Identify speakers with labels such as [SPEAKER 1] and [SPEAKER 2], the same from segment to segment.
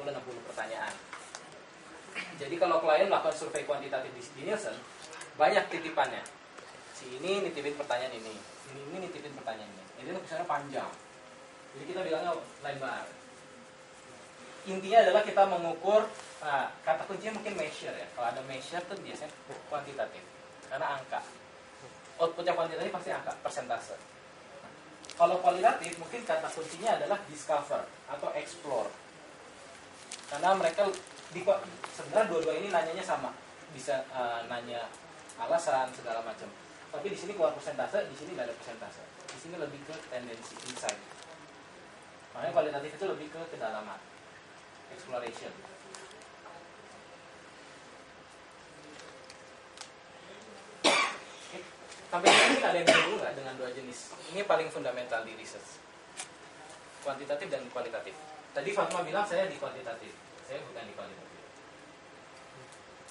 [SPEAKER 1] 50-60 pertanyaan. Jadi kalau klien melakukan survei kuantitatif di Nielsen, banyak titipannya. Si ini nitipin pertanyaan ini nitipin pertanyaan ini. Jadi itu misalnya panjang. Jadi kita bilangnya line bar. Intinya adalah kita mengukur, kata kuncinya mungkin measure ya. Kalau ada measure itu biasanya kuantitatif, karena angka. Outputnya kuantitatif pasti angka, persentase. Kalau kualitatif mungkin kata kuncinya adalah discover atau explore. Karena mereka sebenarnya dua-dua ini nanyanya sama, bisa nanya alasan segala macam. Tapi di sini keluar persentase, di sini nggak ada persentase. Di sini lebih ke tendensi, insight. Makanya kualitatif itu lebih ke kedalaman, exploration. Oke. Sampai sini ada yang bingung nggak dengan dua jenis? Ini paling fundamental di research, kuantitatif dan kualitatif. Tadi Fatma bilang saya di kuantitatif, saya bukan di kualitatif.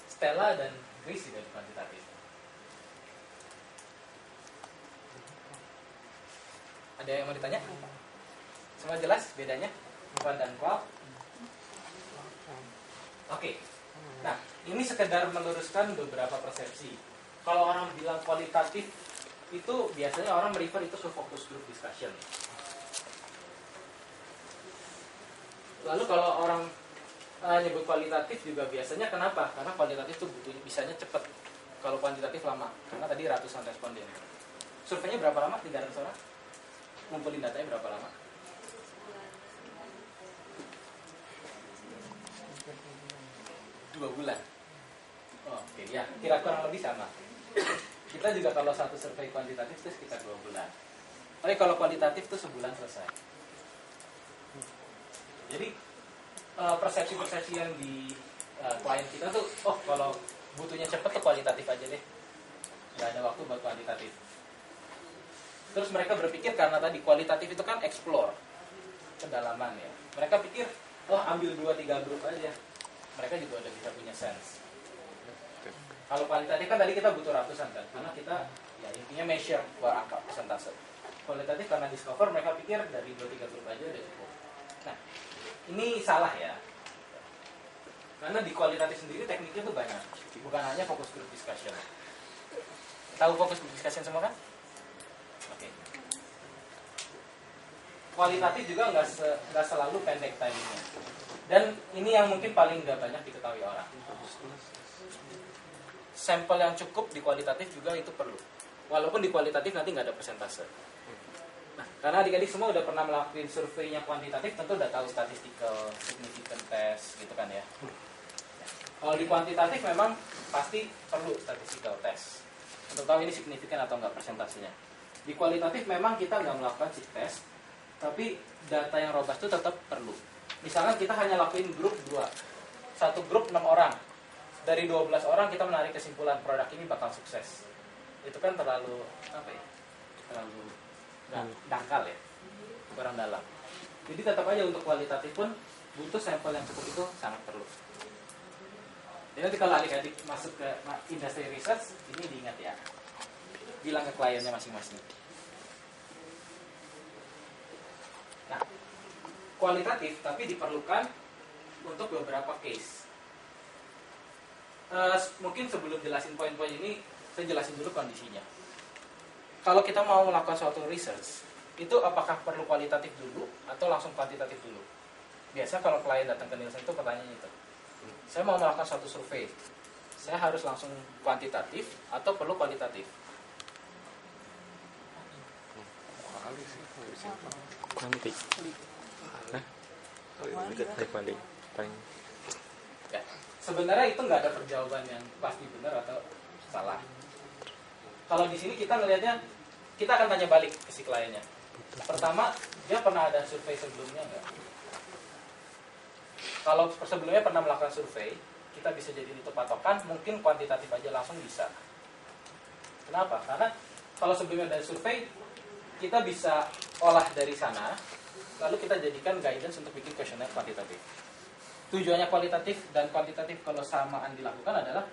[SPEAKER 1] Stella dan Grace juga di kuantitatif. Ada yang mau ditanya? Semua jelas bedanya kuant dan kual? Oke. Nah, ini sekedar meluruskan beberapa persepsi. Kalau orang bilang kualitatif itu biasanya orang merefer itu ke focus group discussion. Lalu kalau orang nyebut kualitatif juga biasanya kenapa? Karena kualitatif itu butuhnya bisanya cepat. Kalau kuantitatif lama, karena tadi ratusan responden. Surveinya berapa lama? 300 orang? Ngumpulin datanya berapa lama? Dua bulan. Oh, oke, ya, kira kurang lebih sama. Kita juga kalau satu survei kuantitatif itu sekitar 2 bulan. Tapi kalau kualitatif itu sebulan selesai. Jadi persepsi-persepsi yang di klien kita tuh, oh kalau butuhnya cepat tuh kualitatif aja deh, nggak ada waktu buat kuantitatif. Terus mereka berpikir karena tadi kualitatif itu kan explore, kedalaman ya. Mereka pikir, oh ambil 2-3 grup aja, mereka juga udah bisa punya sense. Kalau kualitatif kan tadi kita butuh ratusan kan, karena kita ya intinya measure buat angka persentase. Kualitatif karena discover, mereka pikir dari 2-3 grup aja udah cukup. Nah, ini salah ya. Karena di kualitatif sendiri tekniknya tuh banyak, bukan hanya fokus group discussion. Tahu fokus group discussion semua kan? Oke. Kualitatif juga nggak selalu pendek timingnya. Dan ini yang mungkin paling nggak banyak diketahui orang. Sampel yang cukup di kualitatif juga itu perlu. Walaupun di kualitatif nanti nggak ada persentase. Nah, karena adik-adik semua udah pernah melakukan surveinya kuantitatif, tentu udah tahu statistical significant test gitu kan ya. Kalau di kuantitatif memang pasti perlu statistical test untuk tahu ini signifikan atau enggak persentasenya. Di kualitatif memang kita nggak melakukan check test, tapi data yang robust itu tetap perlu. Misalnya kita hanya lakuin grup 2, satu grup 6 orang, dari 12 orang kita menarik kesimpulan produk ini bakal sukses. Itu kan terlalu apa ya? Terlalu dangkal ya, kurang dalam. Jadi tetap aja untuk kualitatif pun butuh sampel yang cukup, itu sangat perlu. Jadi nanti kalau adik-adik masuk ke industri research, ini diingat ya, bilang ke kliennya masing-masing. Nah, kualitatif tapi diperlukan untuk beberapa case. Mungkin sebelum jelasin poin-poin ini, saya jelasin dulu kondisinya. Kalau kita mau melakukan suatu research, itu apakah perlu kualitatif dulu atau langsung kuantitatif dulu? Biasa kalau klien datang ke Nielsen itu pertanyaannya itu, saya mau melakukan suatu survei, saya harus langsung kuantitatif atau perlu kualitatif? Ya, sebenarnya itu nggak ada perjawaban yang pasti benar atau salah. Kalau di sini kita ngelihatnya, kita akan tanya balik ke si kliennya. Pertama, dia pernah ada survei sebelumnya nggak? Kalau sebelumnya pernah melakukan survei, kita bisa jadi itu patokan, mungkin kuantitatif aja langsung bisa. Kenapa? Karena kalau sebelumnya ada survei, kita bisa olah dari sana, lalu kita jadikan guidance untuk bikin kuesioner kuantitatif. Tujuannya kualitatif dan kuantitatif kalau samaan dilakukan adalah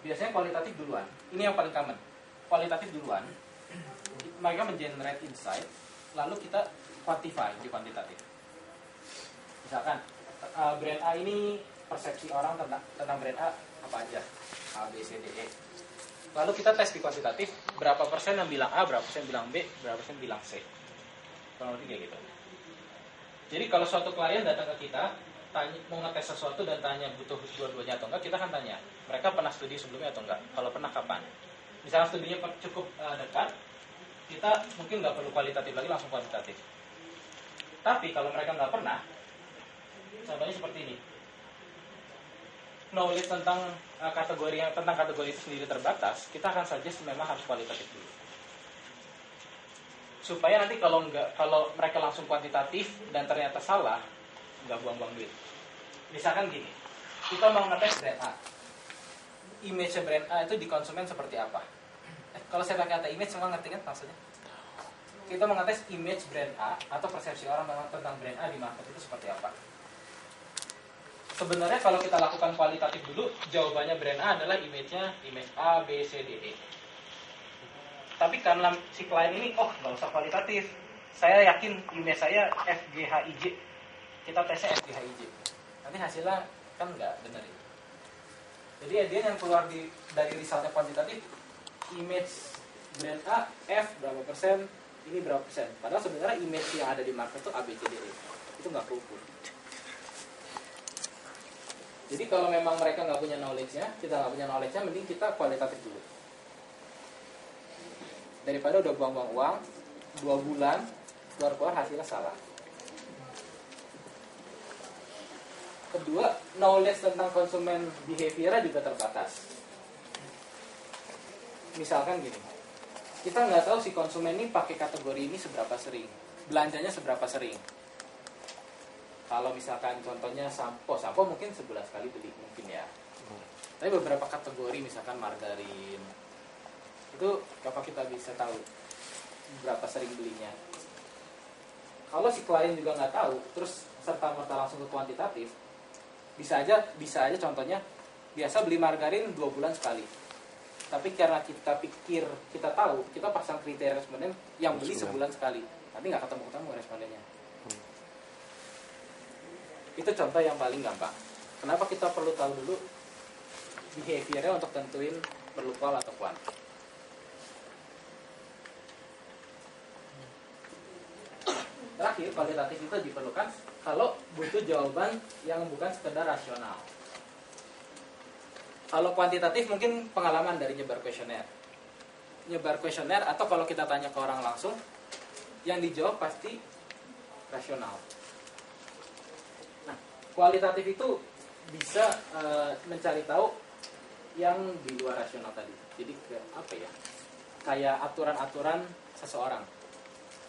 [SPEAKER 1] biasanya kualitatif duluan. Ini yang paling common. Kualitatif duluan, mereka mengenerate insight, lalu kita quantify di kuantitatif. Misalkan brand A ini persepsi orang tentang brand A apa aja, A, B, C, D, E. Lalu kita tes di kuantitatif, berapa persen yang bilang A, berapa persen bilang B, berapa persen bilang C. Kurang lebih kayak gitu. Jadi kalau suatu klien datang ke kita, mau ngetes sesuatu dan tanya butuh dua-duanya atau enggak, kita akan tanya, mereka pernah studi sebelumnya atau enggak? Kalau pernah, kapan? Misalnya studinya cukup dekat, kita mungkin nggak perlu kualitatif lagi, langsung kuantitatif. Tapi kalau mereka nggak pernah, contohnya seperti ini, knowledge tentang kategori itu sendiri terbatas, kita akan suggest memang harus kualitatif dulu. Supaya nanti kalau mereka langsung kuantitatif dan ternyata salah, nggak buang-buang duit. Misalkan gini, kita mau ngetes brand A, image brand A itu di konsumen seperti apa? Kalau saya pakai kata image, semua ngerti kan maksudnya? Kita mau ngetes image brand A atau persepsi orang tentang brand A di market itu seperti apa? Sebenarnya kalau kita lakukan kualitatif dulu, jawabannya brand A adalah image A, B, C, D, E. Tapi karena si klien ini, nggak usah kualitatif, saya yakin image saya F, G, H, I, J. Kita tesnya F, G, H, I, J. Nanti hasilnya kan nggak benar itu. Jadi dia yang keluar dari resultnya kuantitatif, image brand A, F berapa persen, ini berapa persen. Padahal sebenarnya image yang ada di market itu A, B, C, D, E. Itu nggak terukur. Jadi kalau memang mereka nggak punya knowledge-nya, kita nggak punya knowledge-nya, mending kita kualitatif dulu. Daripada udah buang-buang uang 2 bulan keluar hasilnya salah. Kedua, knowledge tentang konsumen behavior juga terbatas. Misalkan gini, kita nggak tahu si konsumen ini pakai kategori ini seberapa sering, belanjanya seberapa sering. Kalau misalkan contohnya sampo mungkin sebulan sekali beli mungkin ya. Tapi beberapa kategori misalkan margarin, itu apa kita bisa tahu berapa sering belinya? Kalau si klien juga nggak tahu, terus serta-merta langsung ke kuantitatif, bisa aja contohnya biasa beli margarin 2 bulan sekali. Tapi karena kita pikir kita tahu, kita pasang kriteria responden yang beli sebulan sekali, tapi nggak ketemu respondennya. Itu contoh yang paling gampang. Kenapa kita perlu tahu dulu behaviornya untuk tentuin perlu kual atau kuant. Terakhir, kualitatif itu diperlukan kalau butuh jawaban yang bukan sekedar rasional. Kalau kuantitatif mungkin pengalaman dari nyebar kuesioner. Nyebar kuesioner atau kalau kita tanya ke orang langsung, yang dijawab pasti rasional. Nah, kualitatif itu bisa mencari tahu yang di luar rasional tadi. Jadi kayak aturan-aturan seseorang.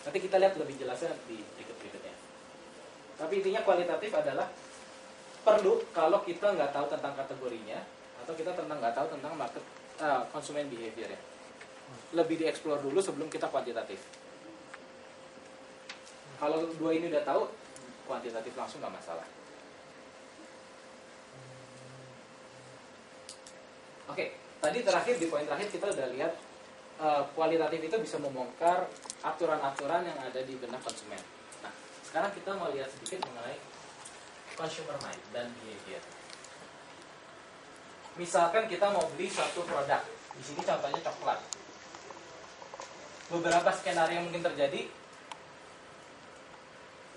[SPEAKER 1] Nanti kita lihat lebih jelasnya di berikut-berikutnya. Tapi intinya kualitatif adalah perlu kalau kita nggak tahu tentang kategorinya atau kita nggak tahu tentang market konsumen behavior ya. Lebih dieksplor dulu sebelum kita kuantitatif. Kalau dua ini udah tahu, kuantitatif langsung nggak masalah. Oke, tadi terakhir di poin terakhir kita udah lihat kualitatif itu bisa membongkar aturan-aturan yang ada di benak konsumen. Nah, sekarang kita mau lihat sedikit mengenai consumer mind dan behavior. Misalkan kita mau beli suatu produk, di sini contohnya coklat. Beberapa skenario yang mungkin terjadi.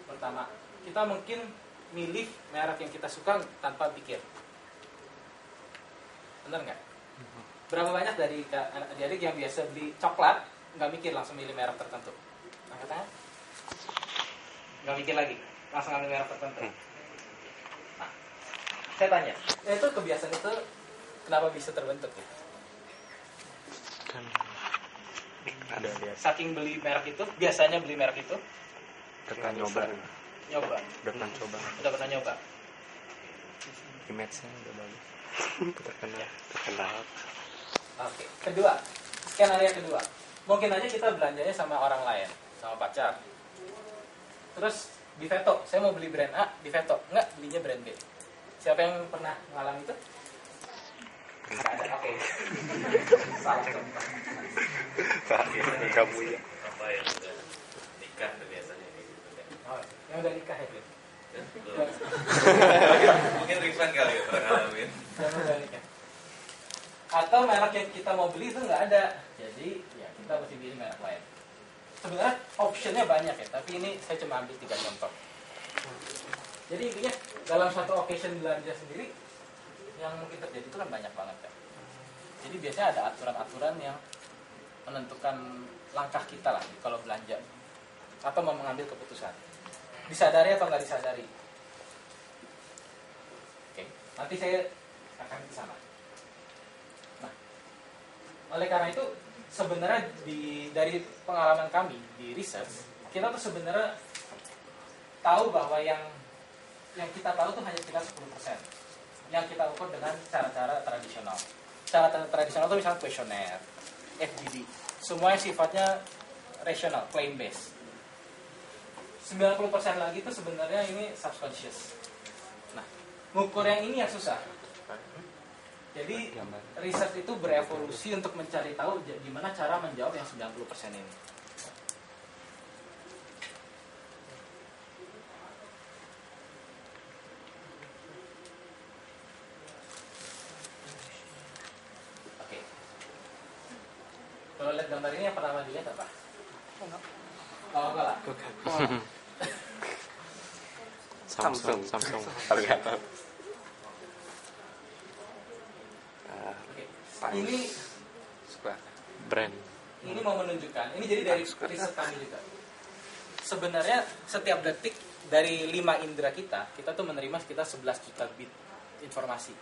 [SPEAKER 1] Pertama, kita mungkin milih merek yang kita suka tanpa pikir. Benar nggak? Berapa banyak dari adik-adik yang biasa beli coklat nggak mikir langsung milih merek tertentu? Angkat tangan. Nggak mikir lagi, langsung ambil merek tertentu. Nah, saya tanya, itu kebiasaan itu kenapa bisa terbentuk? Ya?
[SPEAKER 2] Kan ada lihat.
[SPEAKER 1] Saking beli merek itu, biasanya beli merek itu.
[SPEAKER 2] Pernah nyoba. Udah pernah nyoba. Image-nya udah bagus. Terkenal.
[SPEAKER 1] Oke. Kedua, skenario kedua. Mungkin aja kita belanjanya sama orang lain, sama pacar. Terus di veto, saya mau beli brand A, di veto. Enggak, belinya brand B. Siapa yang pernah mengalami itu? Enggak ada. Oke. Salah contoh.
[SPEAKER 2] Kamu ya.
[SPEAKER 3] Apa yang udah nikah tuh biasanya gitu kan.
[SPEAKER 1] Oh, yang udah nikah ya, Bro?
[SPEAKER 3] Mungkin Rifan kali ya pernah ngalamin.
[SPEAKER 1] Atau merek yang kita mau beli itu nggak ada, jadi ya kita mesti pilih merek lain. Sebenarnya optionnya banyak ya, tapi ini saya cuma ambil 3 contoh. Jadi intinya dalam satu occasion belanja sendiri yang mungkin terjadi itu kan banyak banget kan. Jadi biasanya ada aturan-aturan yang menentukan langkah kita lah kalau belanja atau mau mengambil keputusan. Disadari atau nggak disadari. Oke, nanti saya akan ke sana. Nah, oleh karena itu sebenarnya dari pengalaman kami di research, kita tuh sebenarnya tahu bahwa yang kita tahu tuh hanya sekitar 10%. Yang kita ukur dengan cara-cara tradisional. Cara tradisional itu misalnya kuesioner, FGD, semuanya sifatnya rasional, claim based. 90% lagi itu sebenarnya ini subconscious. Nah, mengukur yang ini yang susah. Jadi riset itu berevolusi untuk mencari tahu gimana cara menjawab yang 90% ini. Oke. Kalau lihat gambar ini yang pertama dilihat apa? Oh, enggak lah.
[SPEAKER 2] Samsung.
[SPEAKER 3] Ternyata.
[SPEAKER 1] Oke. Ini
[SPEAKER 2] Brand.
[SPEAKER 1] ini mau menunjukkan, ini jadi dari riset kami juga. Sebenarnya setiap detik dari 5 indera kita tuh menerima sekitar 11 juta bit informasi.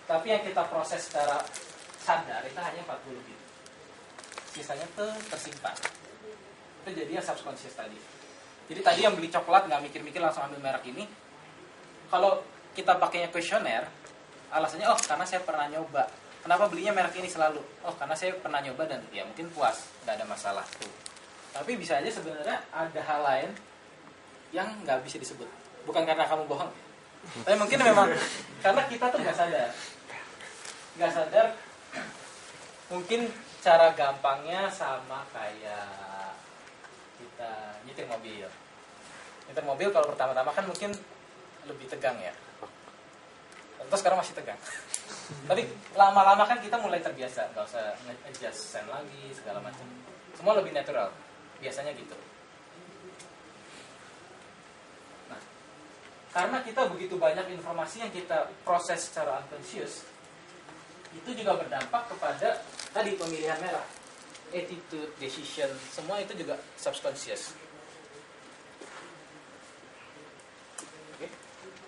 [SPEAKER 1] Tapi yang kita proses secara sadar itu hanya 40 bit. Sisanya tuh tersimpan. Itu jadinya subconscious tadi. Jadi tadi yang beli coklat nggak mikir-mikir langsung ambil merek ini. Kalau kita pakainya kuesioner, alasannya karena saya pernah nyoba. Kenapa belinya merek ini selalu? Karena saya pernah nyoba dan ya mungkin puas, nggak ada masalah tuh. Tapi bisa aja sebenarnya ada hal lain yang nggak bisa disebut. Bukan karena kamu bohong, tapi mungkin memang karena kita tuh nggak sadar. Mungkin cara gampangnya sama kayak kita nyetir mobil. Nyetir mobil kalau pertama-tama kan mungkin lebih tegang ya. Terus sekarang masih tegang. Tapi lama-lama kan kita mulai terbiasa, nggak usah adjust sen lagi segala macam. Semua lebih natural, biasanya gitu. Nah, karena kita begitu banyak informasi yang kita proses secara unconscious, itu juga berdampak kepada tadi pemilihan merek, attitude, decision, semua itu juga subconscious.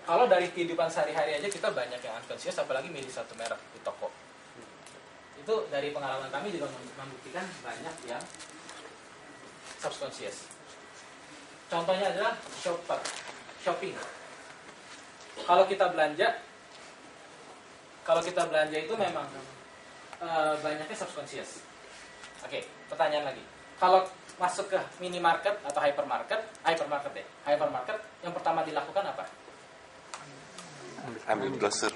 [SPEAKER 1] Kalau dari kehidupan sehari-hari aja kita banyak yang unconscious, apalagi milih satu merek di toko. Itu dari pengalaman kami juga membuktikan banyak yang subconscious. Contohnya adalah shopping. Kalau kita belanja itu memang banyaknya subconscious. Oke, pertanyaan lagi. Kalau masuk ke minimarket atau hypermarket yang pertama dilakukan apa?
[SPEAKER 3] Ambil brosur.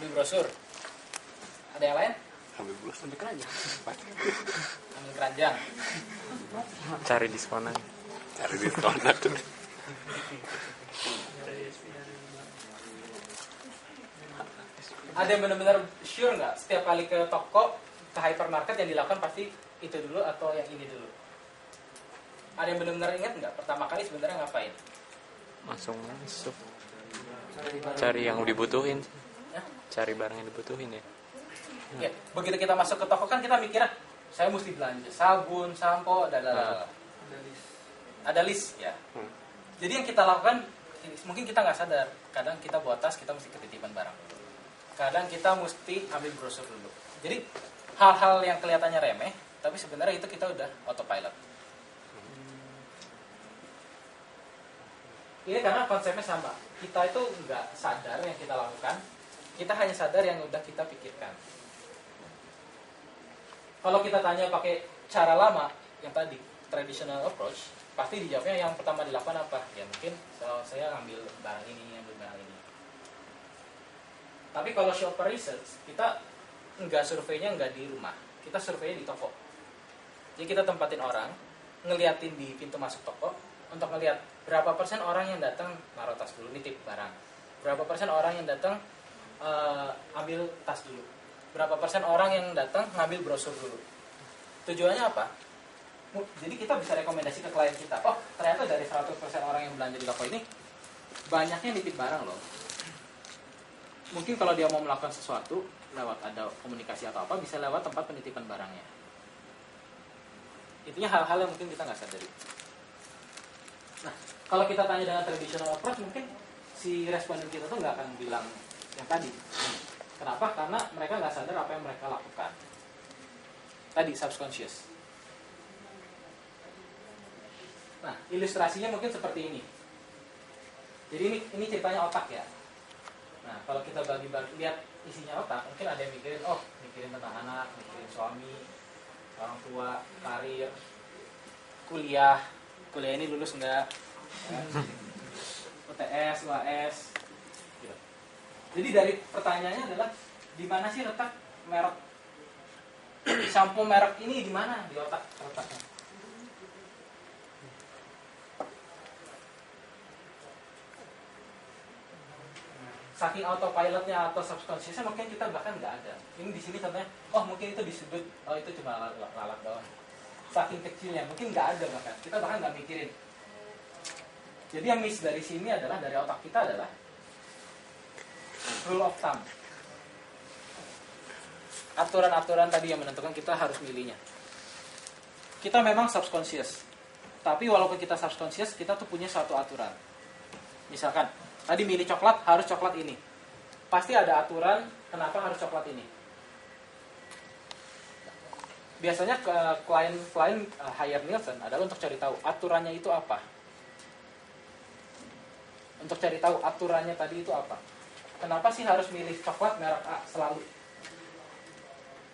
[SPEAKER 1] Ambil brosur. Ada yang lain?
[SPEAKER 3] Ambil brosur.
[SPEAKER 1] Ambil keranjang.
[SPEAKER 2] Cari diskonan.
[SPEAKER 1] Ada yang benar-benar sure nggak setiap kali ke toko, ke hypermarket yang dilakukan pasti itu dulu atau yang ini dulu? Ada yang benar-benar ingat nggak pertama kali sebenarnya ngapain?
[SPEAKER 2] Langsung masuk. Cari yang dibutuhin. Cari barang yang dibutuhin ya.
[SPEAKER 1] Ya, begitu kita masuk ke toko kan kita mikirnya saya mesti belanja sabun, sampo, ada list ya. Jadi yang kita lakukan mungkin kita nggak sadar. Kadang kita bawa tas, kita mesti ketitipan barang. Kadang kita mesti ambil brosur dulu. Jadi hal-hal yang kelihatannya remeh, tapi sebenarnya itu kita udah autopilot. Ini karena konsepnya sama. Kita itu nggak sadar yang kita lakukan, kita hanya sadar yang udah kita pikirkan. Kalau kita tanya pakai cara lama, yang tadi traditional approach, pasti dijawabnya yang pertama dilakukan apa? Ya mungkin saya ambil barang ini, ambil barang ini. Tapi kalau shopper research, kita nggak surveinya nggak di rumah, kita surveinya di toko. Jadi kita tempatin orang, ngeliatin di pintu masuk toko, untuk ngeliat Berapa persen orang yang datang naruh tas dulu, nitip barang. Berapa persen orang yang datang ambil tas dulu. Berapa persen orang yang datang ngambil brosur dulu. Tujuannya apa? Jadi kita bisa rekomendasi ke klien kita. Oh, ternyata dari 100% orang yang belanja di toko ini banyaknya nitip barang loh. Mungkin kalau dia mau melakukan sesuatu lewat ada komunikasi atau apa, bisa lewat tempat penitipan barangnya. Intinya hal-hal yang mungkin kita nggak sadari. Nah, kalau kita tanya dengan traditional approach, mungkin si responden kita tuh nggak akan bilang yang tadi. Kenapa? Karena mereka nggak sadar apa yang mereka lakukan. Tadi subconscious. Nah, ilustrasinya mungkin seperti ini. Jadi ini ceritanya otak ya. Nah, kalau kita bagi-bagi lihat isinya otak, mungkin ada yang mikirin, mikirin tentang anak, mikirin suami, orang tua, karir, kuliah ini lulus enggak, UTS, UAS. Gitu. Jadi dari pertanyaannya adalah di mana sih letak merek shampoo merek ini, di mana di otak letaknya? Saking autopilotnya atau subconsciousnya mungkin kita bahkan nggak ada. Ini di sini contohnya, mungkin itu disebut, itu cuma lalat doang. Saking kecilnya, mungkin nggak ada bahkan. Kita bahkan nggak mikirin. Jadi yang miss dari sini adalah, dari otak kita adalah rule of thumb. Aturan-aturan tadi yang menentukan kita harus milihnya. Kita memang subconscious. Tapi walaupun kita subconscious, kita tuh punya satu aturan. Misalkan, tadi milih coklat, harus coklat ini. Pasti ada aturan kenapa harus coklat ini. Biasanya klien hire Nielsen adalah untuk cari tahu aturannya itu apa. Untuk cari tahu aturannya tadi itu apa. Kenapa sih harus milih coklat merek A selalu?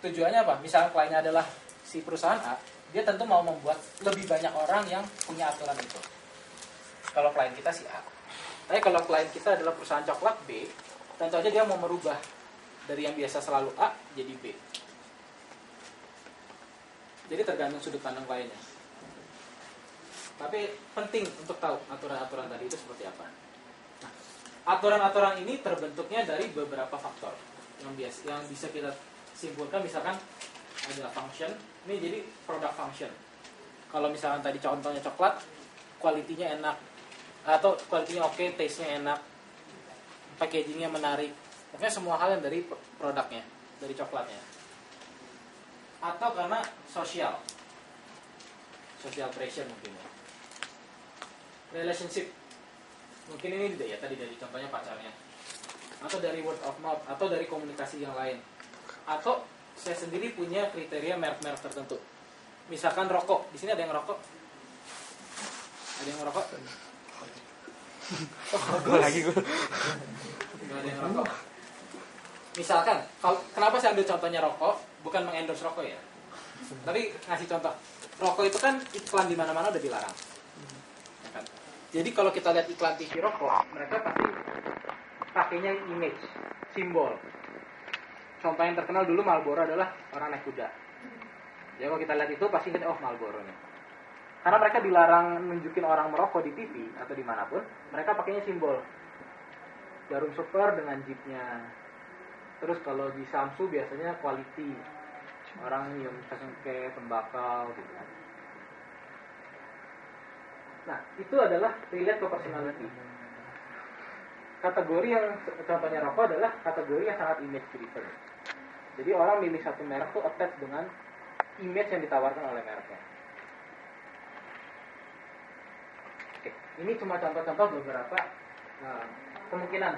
[SPEAKER 1] Tujuannya apa? Misalnya kliennya adalah si perusahaan A, dia tentu mau membuat lebih banyak orang yang punya aturan itu. Kalau klien kita si A. Tapi kalau klien kita adalah perusahaan coklat B, tentu aja dia mau merubah dari yang biasa selalu A jadi B. Jadi tergantung sudut pandang kliennya. Tapi penting untuk tahu aturan-aturan tadi itu seperti apa. Nah, aturan-aturan ini terbentuknya dari beberapa faktor yang bisa kita simpulkan. Misalkan ada function, ini jadi product function. Kalau misalkan tadi contohnya coklat, kualitinya enak, atau kualitinya oke, taste-nya enak, packaging-nya menarik. Pokoknya semua hal yang dari produknya, dari coklatnya. Atau karena social pressure mungkin ya. Relationship, mungkin ini tidak ya, tadi dari contohnya pacarnya. Atau dari word of mouth, atau dari komunikasi yang lain. Atau saya sendiri punya kriteria merek-merek tertentu. Misalkan rokok, di sini ada yang rokok? Ada yang merokok?
[SPEAKER 2] Gue lagi gue.
[SPEAKER 1] Nggak ada yang rokok. Misalkan, kenapa saya ambil contohnya rokok? Bukan mengendorse rokok ya, tapi ngasih contoh. Rokok itu kan iklan di mana-mana udah dilarang. Ya kan? Jadi kalau kita lihat iklan TV rokok, mereka pasti pakainya image, simbol. Contoh yang terkenal dulu Marlboro adalah orang naik kuda. Jadi kalau kita lihat itu pasti kita Marlboro nya. Karena mereka dilarang nunjukin orang merokok di TV atau dimanapun, mereka pakainya simbol. Jarum super dengan jeepnya. Terus kalau di Samsu biasanya quality, orang yang cengkeh, tembakau gitu kan. Nah, itu adalah relate ke personality. Kategori yang contohnya rokok adalah kategori yang sangat image driven. Jadi orang milih satu merek tuh attach dengan image yang ditawarkan oleh mereknya. Oke, ini cuma contoh-contoh beberapa kemungkinan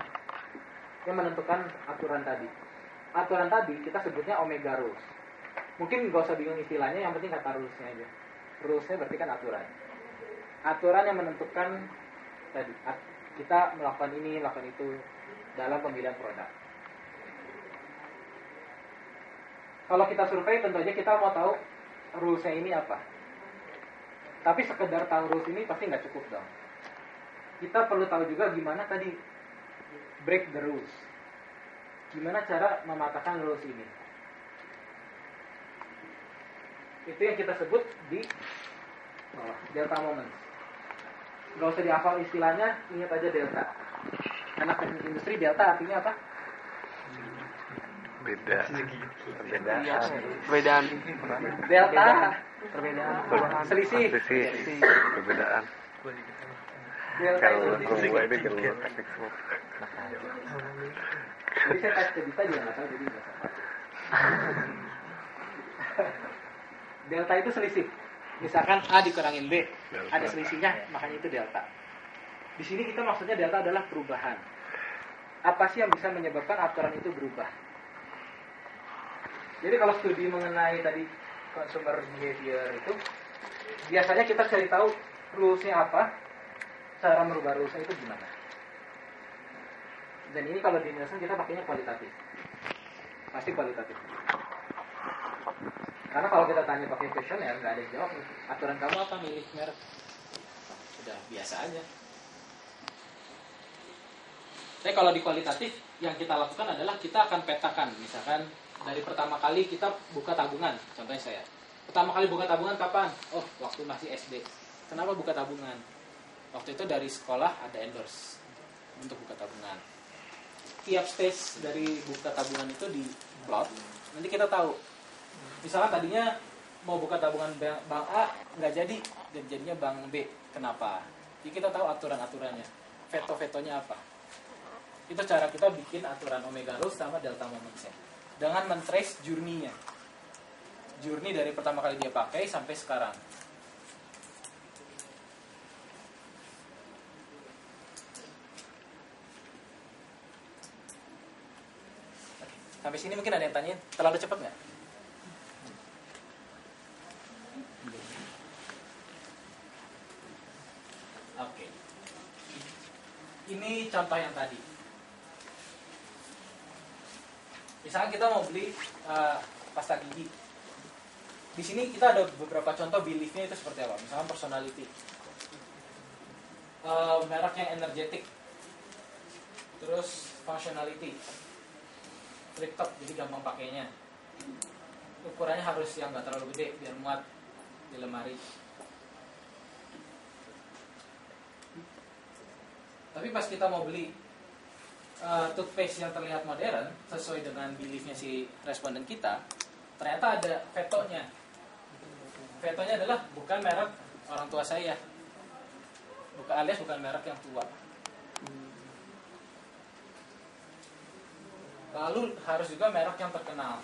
[SPEAKER 1] yang menentukan aturan tadi. Aturan tadi kita sebutnya Omega Rules. Mungkin gak usah bingung istilahnya, yang penting kata rulesnya aja. Rulesnya berarti kan aturan. Aturan yang menentukan tadi kita melakukan ini, melakukan itu dalam pemilihan produk. Kalau kita survei tentu aja kita mau tahu rulesnya ini apa. Tapi sekedar tahu rules ini pasti nggak cukup dong. Kita perlu tahu juga gimana tadi break the rules. Gimana cara mematahkan rules ini. Itu yang kita sebut di delta moments. Nggak usah dihafal istilahnya, ingat aja delta. Karena teknik industri delta artinya apa?
[SPEAKER 3] Beda. Perbedaan.
[SPEAKER 4] Perbedaan.
[SPEAKER 1] Delta
[SPEAKER 4] Perbedaan.
[SPEAKER 1] selisih.
[SPEAKER 3] Selisih. Perbedaan.
[SPEAKER 1] Delta
[SPEAKER 3] Kalau
[SPEAKER 1] itu selisih.
[SPEAKER 3] gue ini kalau teknik semua.
[SPEAKER 1] Jadi saya tes ke Dita juga nggak tahu, jadi nggak usah. Delta itu selisih. Misalkan A dikurangin B, ada selisihnya, makanya itu delta. Di sini kita maksudnya delta adalah perubahan. Apa sih yang bisa menyebabkan aturan itu berubah? Jadi kalau studi mengenai tadi consumer behavior itu, biasanya kita cari tahu rules-nya apa, cara merubah rules-nya itu gimana. Dan ini kalau di Nielsen kita pakainya kualitatif. Pasti kualitatif. Karena kalau kita tanya pakai questionnaire, nggak ada yang jawab. Aturan kamu apa milih merek? Udah biasa aja. Tapi kalau di kualitatif, yang kita lakukan adalah kita akan petakan. Misalkan dari pertama kali kita buka tabungan, contohnya saya. Pertama kali buka tabungan kapan? Oh, waktu masih SD. Kenapa buka tabungan? Waktu itu dari sekolah ada endorse untuk buka tabungan. Tiap stage dari buka tabungan itu di plot. Nanti kita tahu. Misalnya tadinya mau buka tabungan bank A nggak jadi, dan jadinya bank B. Kenapa? Jadi kita tahu aturan-aturannya, veto-vetonya apa. Itu cara kita bikin aturan omega rules sama delta momentsnya dengan men-trace journey-nya. Journey dari pertama kali dia pakai sampai sekarang. Sampai sini mungkin ada yang tanyain, terlalu cepat nggak? Oke. Ini contoh yang tadi. Misalnya kita mau beli pasta gigi. Di sini kita ada beberapa contoh beliefnya itu seperti apa. Misalnya personality, merek yang energetic, terus functionality, flip top jadi gampang pakainya, ukurannya harus yang nggak terlalu gede biar muat di lemari. Tapi pas kita mau beli toothpaste yang terlihat modern sesuai dengan beliefnya si responden kita, ternyata ada vetonya. Vetonya adalah bukan merek orang tua saya, alias bukan merek yang tua. Lalu harus juga merek yang terkenal.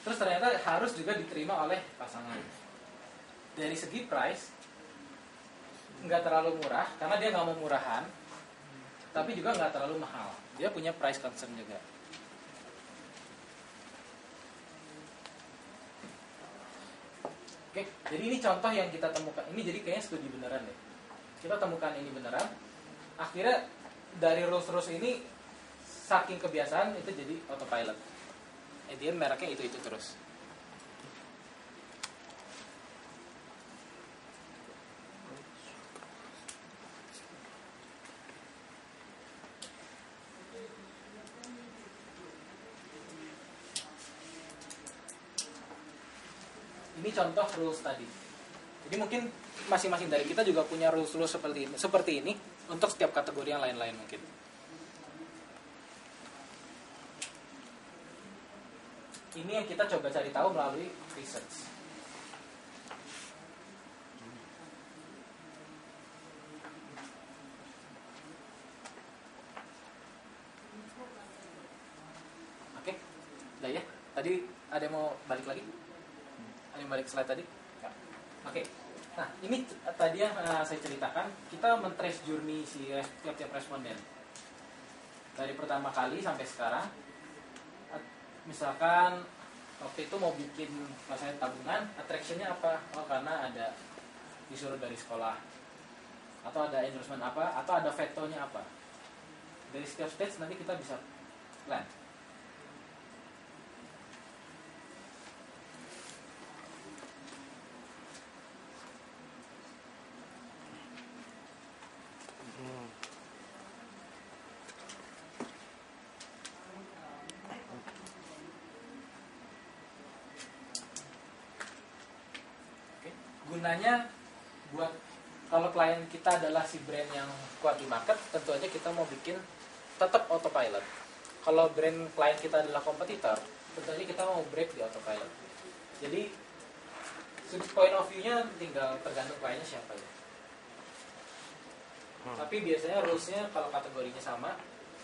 [SPEAKER 1] Terus ternyata harus juga diterima oleh pasangan. Dari segi price nggak terlalu murah, karena dia nggak mau murahan, tapi juga nggak terlalu mahal. Dia punya price concern juga. Oke, jadi ini contoh yang kita temukan. Ini jadi kayaknya studi beneran deh. Kita temukan ini beneran. Akhirnya dari rules ini saking kebiasaan itu jadi autopilot. Dia mereknya itu terus. Ini contoh rules tadi. Jadi mungkin masing-masing dari kita juga punya rules seperti ini untuk setiap kategori yang lain-lain mungkin. Ini yang kita coba cari tahu melalui research. Oke, udah ya. Tadi ada yang mau balik lagi? Ada yang balik slide tadi? Ya. Oke. Nah, ini tadi yang saya ceritakan, kita men-trace journey si tiap-tiap responden. Dari pertama kali sampai sekarang. Misalkan waktu itu mau bikin misalnya tabungan, attraction-nya apa? Oh, karena ada disuruh dari sekolah. Atau ada endorsement apa, atau ada vetonya apa. Dari setiap stage nanti kita bisa plan. Gunanya buat kalau klien kita adalah si brand yang kuat di market, tentu aja kita mau bikin tetap autopilot. Kalau brand klien kita adalah kompetitor, tentu aja kita mau break di autopilot. Jadi point of view-nya tinggal tergantung kliennya siapa ya. Tapi biasanya rules-nya kalau kategorinya sama,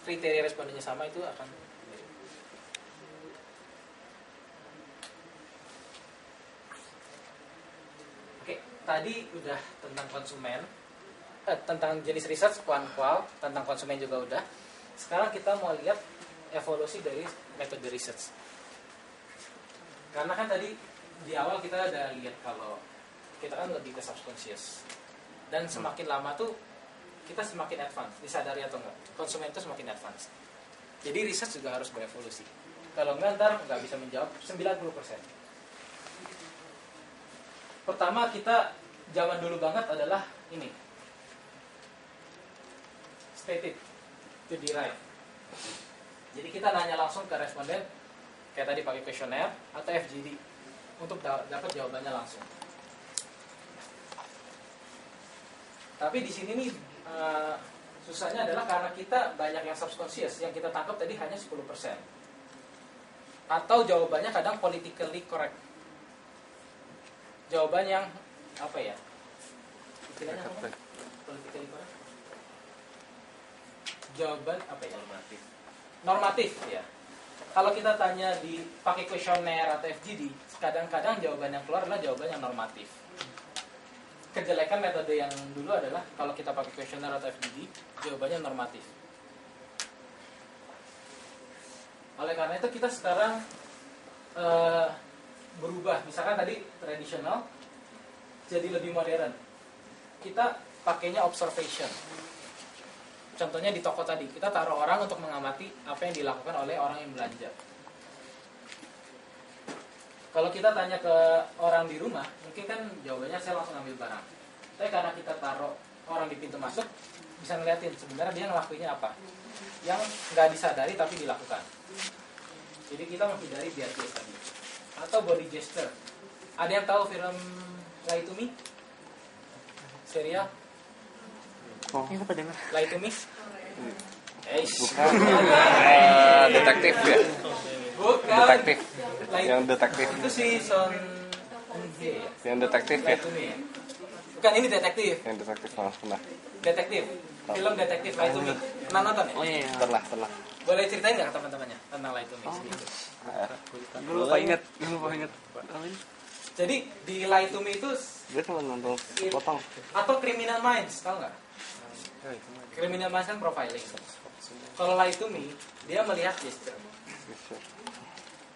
[SPEAKER 1] kriteria respondennya sama itu akan mirip. Oke, tadi udah tentang konsumen, tentang jenis research, kual, tentang konsumen juga udah. Sekarang kita mau lihat evolusi dari metode research. Karena kan tadi di awal kita ada lihat kalau kita kan lebih ke subconscious. Dan semakin lama tuh kita semakin advance, disadari atau enggak, konsumen itu semakin advance. Jadi research juga harus berevolusi. Kalau enggak ntar nggak bisa menjawab 90%. Pertama kita zaman dulu banget adalah ini, stated to derive. Jadi kita nanya langsung ke responden, kayak tadi pakai kuesioner atau FGD untuk dapat jawabannya langsung. Tapi di sini nih susahnya adalah karena kita banyak yang subconscious, yang kita tangkap tadi hanya 10%. Atau jawabannya kadang politically correct. Jawaban yang apa ya? Istilahnya apa? Politically correct. Jawaban apa ya? Normatif ya. Kalau kita tanya di pakai kuesioner atau FGD, kadang-kadang jawaban yang keluar adalah jawaban yang normatif. Kejelekan metode yang dulu adalah kalau kita pakai kuesioner atau FGD, jawabannya normatif. Oleh karena itu kita sekarang berubah. Misalkan tadi tradisional jadi lebih modern. Kita pakainya observation. Contohnya di toko tadi, kita taruh orang untuk mengamati apa yang dilakukan oleh orang yang belanja. Kalau kita tanya ke orang di rumah, mungkin kan jawabannya saya langsung ambil barang. Tapi karena kita taruh orang di pintu masuk, bisa ngeliatin sebenarnya dia ngelakuinnya apa. Yang nggak disadari tapi dilakukan. Jadi kita menghindari bias tadi. Atau body gesture. Ada yang tahu film Lie to Me? Serial?
[SPEAKER 4] Ini apa dengar?
[SPEAKER 1] Lie to Me?
[SPEAKER 3] Detektif ya?
[SPEAKER 1] Bukan.
[SPEAKER 3] Detektif.
[SPEAKER 1] Lie-
[SPEAKER 3] Yang detektif.
[SPEAKER 1] Itu si Son Eun-hye ya?
[SPEAKER 3] Yang detektif
[SPEAKER 1] Lie
[SPEAKER 3] ya?
[SPEAKER 1] to Me ya? Bukan, ini detektif.
[SPEAKER 3] Yang detektif pernah.
[SPEAKER 1] Detektif. Film detektif Lie to Me. Pernah nonton ya?
[SPEAKER 4] Oh iya.
[SPEAKER 3] Pernah.
[SPEAKER 1] Boleh ceritain nggak ke teman-temannya tentang Lie to Me? sedikit?
[SPEAKER 4] Gue lupa inget.
[SPEAKER 1] Jadi di Lie to Me itu
[SPEAKER 3] Dia cuma nonton potong.
[SPEAKER 1] atau Criminal Minds, tahu nggak? Criminal Minds kan profiling. Kalau Lie to Me, dia melihat gesture.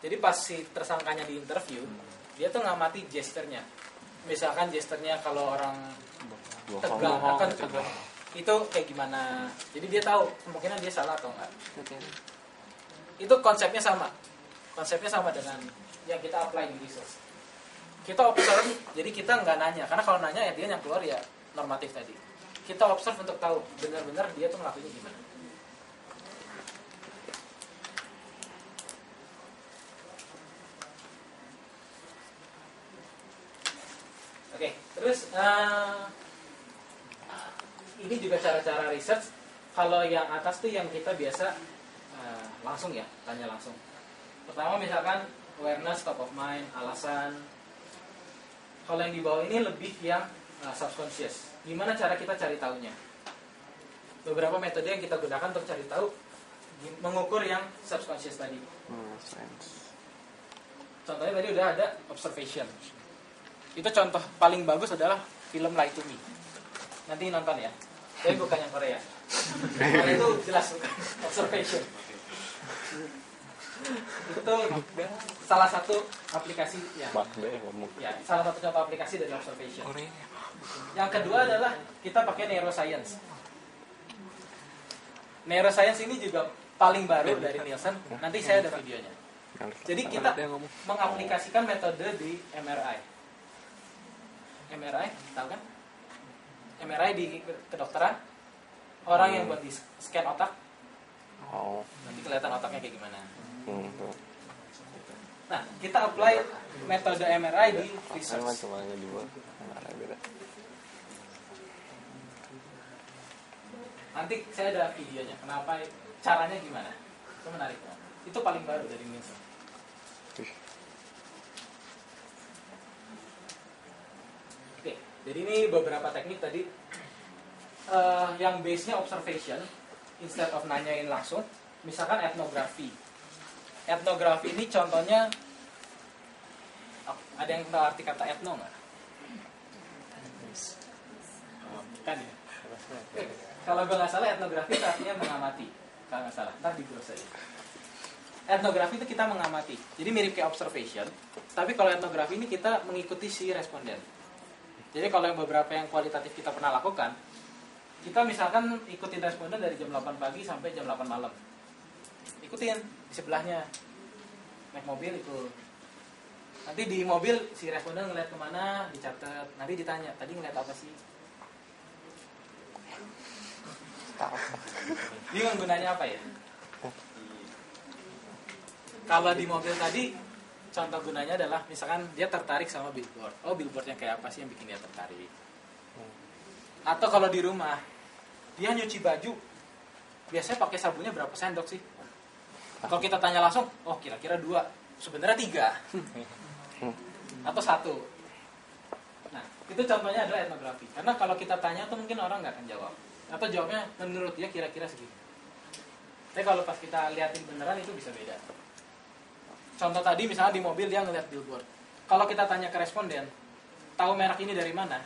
[SPEAKER 1] Jadi pas si tersangkanya di interview, dia tuh ngamati gesturnya. Misalkan gesturnya kalau orang tegang akan tegang, itu kayak gimana. Jadi dia tahu kemungkinan dia salah atau enggak. Itu konsepnya sama. Konsepnya sama dengan yang kita apply di research. Kita observe, jadi kita nggak nanya. Karena kalau nanya ya dia yang keluar ya normatif tadi. Kita observe untuk tahu benar-benar dia tuh ngelakuinnya gimana. Oke, terus ini juga cara-cara research. Kalau yang atas tuh yang kita biasa langsung ya, tanya langsung. Pertama misalkan awareness, top of mind, alasan. Kalau yang di bawah ini lebih yang subconscious. Gimana cara kita cari tahunya? Beberapa metode yang kita gunakan untuk cari tahu, mengukur yang subconscious tadi. Contohnya tadi udah ada observation. Itu contoh paling bagus adalah film Lie to Me. Nanti nonton ya. Tapi bukan yang Korea. Karena itu jelas bukan observation. Itu salah satu aplikasi ya. Ya, salah satu contoh aplikasi dari observation. Yang kedua adalah kita pakai neuroscience. Neuroscience ini juga paling baru dari Nielsen. Nanti saya ada videonya. Jadi kita mengaplikasikan metode di MRI. MRI, tahu kan? MRI di kedokteran. Orang yang buat di scan otak. Nanti kelihatan otaknya kayak gimana. Nah, kita apply metode MRI di research. Nanti saya ada videonya. Kenapa? Caranya gimana? Itu menarik banget. Itu paling baru dari Nielsen. Oke, jadi ini beberapa teknik tadi. Yang base-nya observation instead of nanyain langsung. Misalkan etnografi. Etnografi ini contohnya, ada yang tahu arti kata etno nggak? Kan ya. Kalau gue nggak salah etnografi itu artinya mengamati. Kalau nggak salah, ntar di browse aja. Etnografi itu kita mengamati. Jadi mirip kayak observation. Tapi kalau etnografi ini kita mengikuti si responden. Jadi kalau yang beberapa yang kualitatif kita pernah lakukan, kita misalkan ikutin responden dari jam 8 pagi sampai jam 8 malam. Ikutin di sebelahnya. Naik mobil ikut. Nanti di mobil si responden ngeliat kemana, dicatat. Nanti ditanya, tadi ngeliat apa sih? Bingung gunanya apa ya? Kalau di mobil tadi, contoh gunanya adalah misalkan dia tertarik sama billboard. Oh, billboardnya kayak apa sih yang bikin dia tertarik? Atau kalau di rumah, dia nyuci baju, biasanya pakai sabunnya berapa sendok sih? Kalau kita tanya langsung, oh kira-kira 2, sebenarnya 3 atau 1. Nah, itu contohnya adalah etnografi. Karena kalau kita tanya tuh mungkin orang nggak akan jawab. Atau jawabnya menurut dia kira-kira segini. Tapi kalau pas kita liatin beneran itu bisa beda. Contoh tadi misalnya di mobil dia ngeliat billboard. Kalau kita tanya ke responden, tahu merek ini dari mana?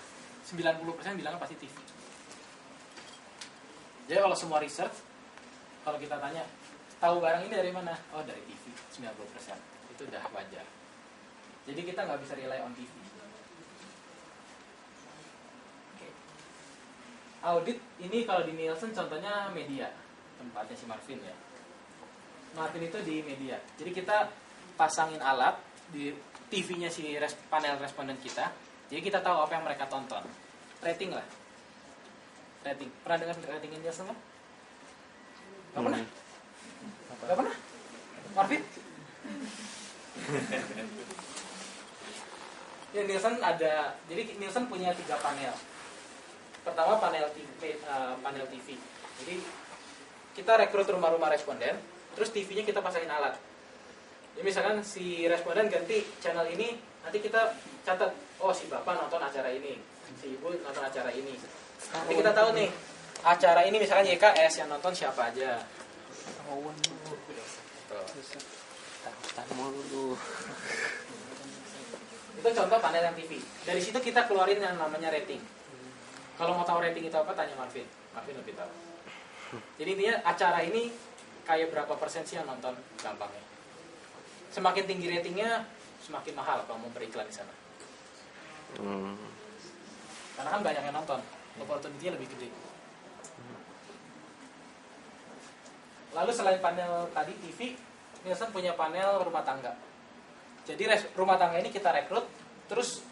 [SPEAKER 1] 90% bilangnya pasti TV. Jadi kalau semua research, kalau kita tanya, tahu barang ini dari mana? Oh, dari TV, 90%. Itu udah wajar. Jadi kita nggak bisa rely on TV. Okay. Audit ini kalau di Nielsen contohnya media, tempatnya si Marvin ya. Marvin itu di media. Jadi kita pasangin alat di TV-nya si panel responden kita. Jadi kita tahu apa yang mereka tonton. Rating lah. Rating. Pernah dengar ratingin Nielsen kan? Gak pernah? Gak pernah? Marvin? Ya, Nielsen ada. Jadi Nielsen punya 3 panel. Pertama panel TV. Jadi kita rekrut rumah-rumah responden, terus TV-nya kita pasangin alat. Jadi misalkan si responden ganti channel ini, nanti kita catat, oh si bapak nonton acara ini, si ibu nonton acara ini. Nanti kita tahu nih, acara ini misalkan YKS yang nonton siapa aja. Itu contoh panel yang TV. Dari situ kita keluarin yang namanya rating. Kalau mau tahu rating itu apa, tanya Marvin. Marvin lebih tahu. Jadi intinya acara ini kayak berapa persen sih yang nonton, gampangnya. Semakin tinggi ratingnya, semakin mahal kalau mau beriklan di sana. Karena kan banyak yang nonton, opportunity-nya lebih gede. Lalu selain panel tadi TV, Nielsen punya panel rumah tangga. Jadi rumah tangga ini kita rekrut, terus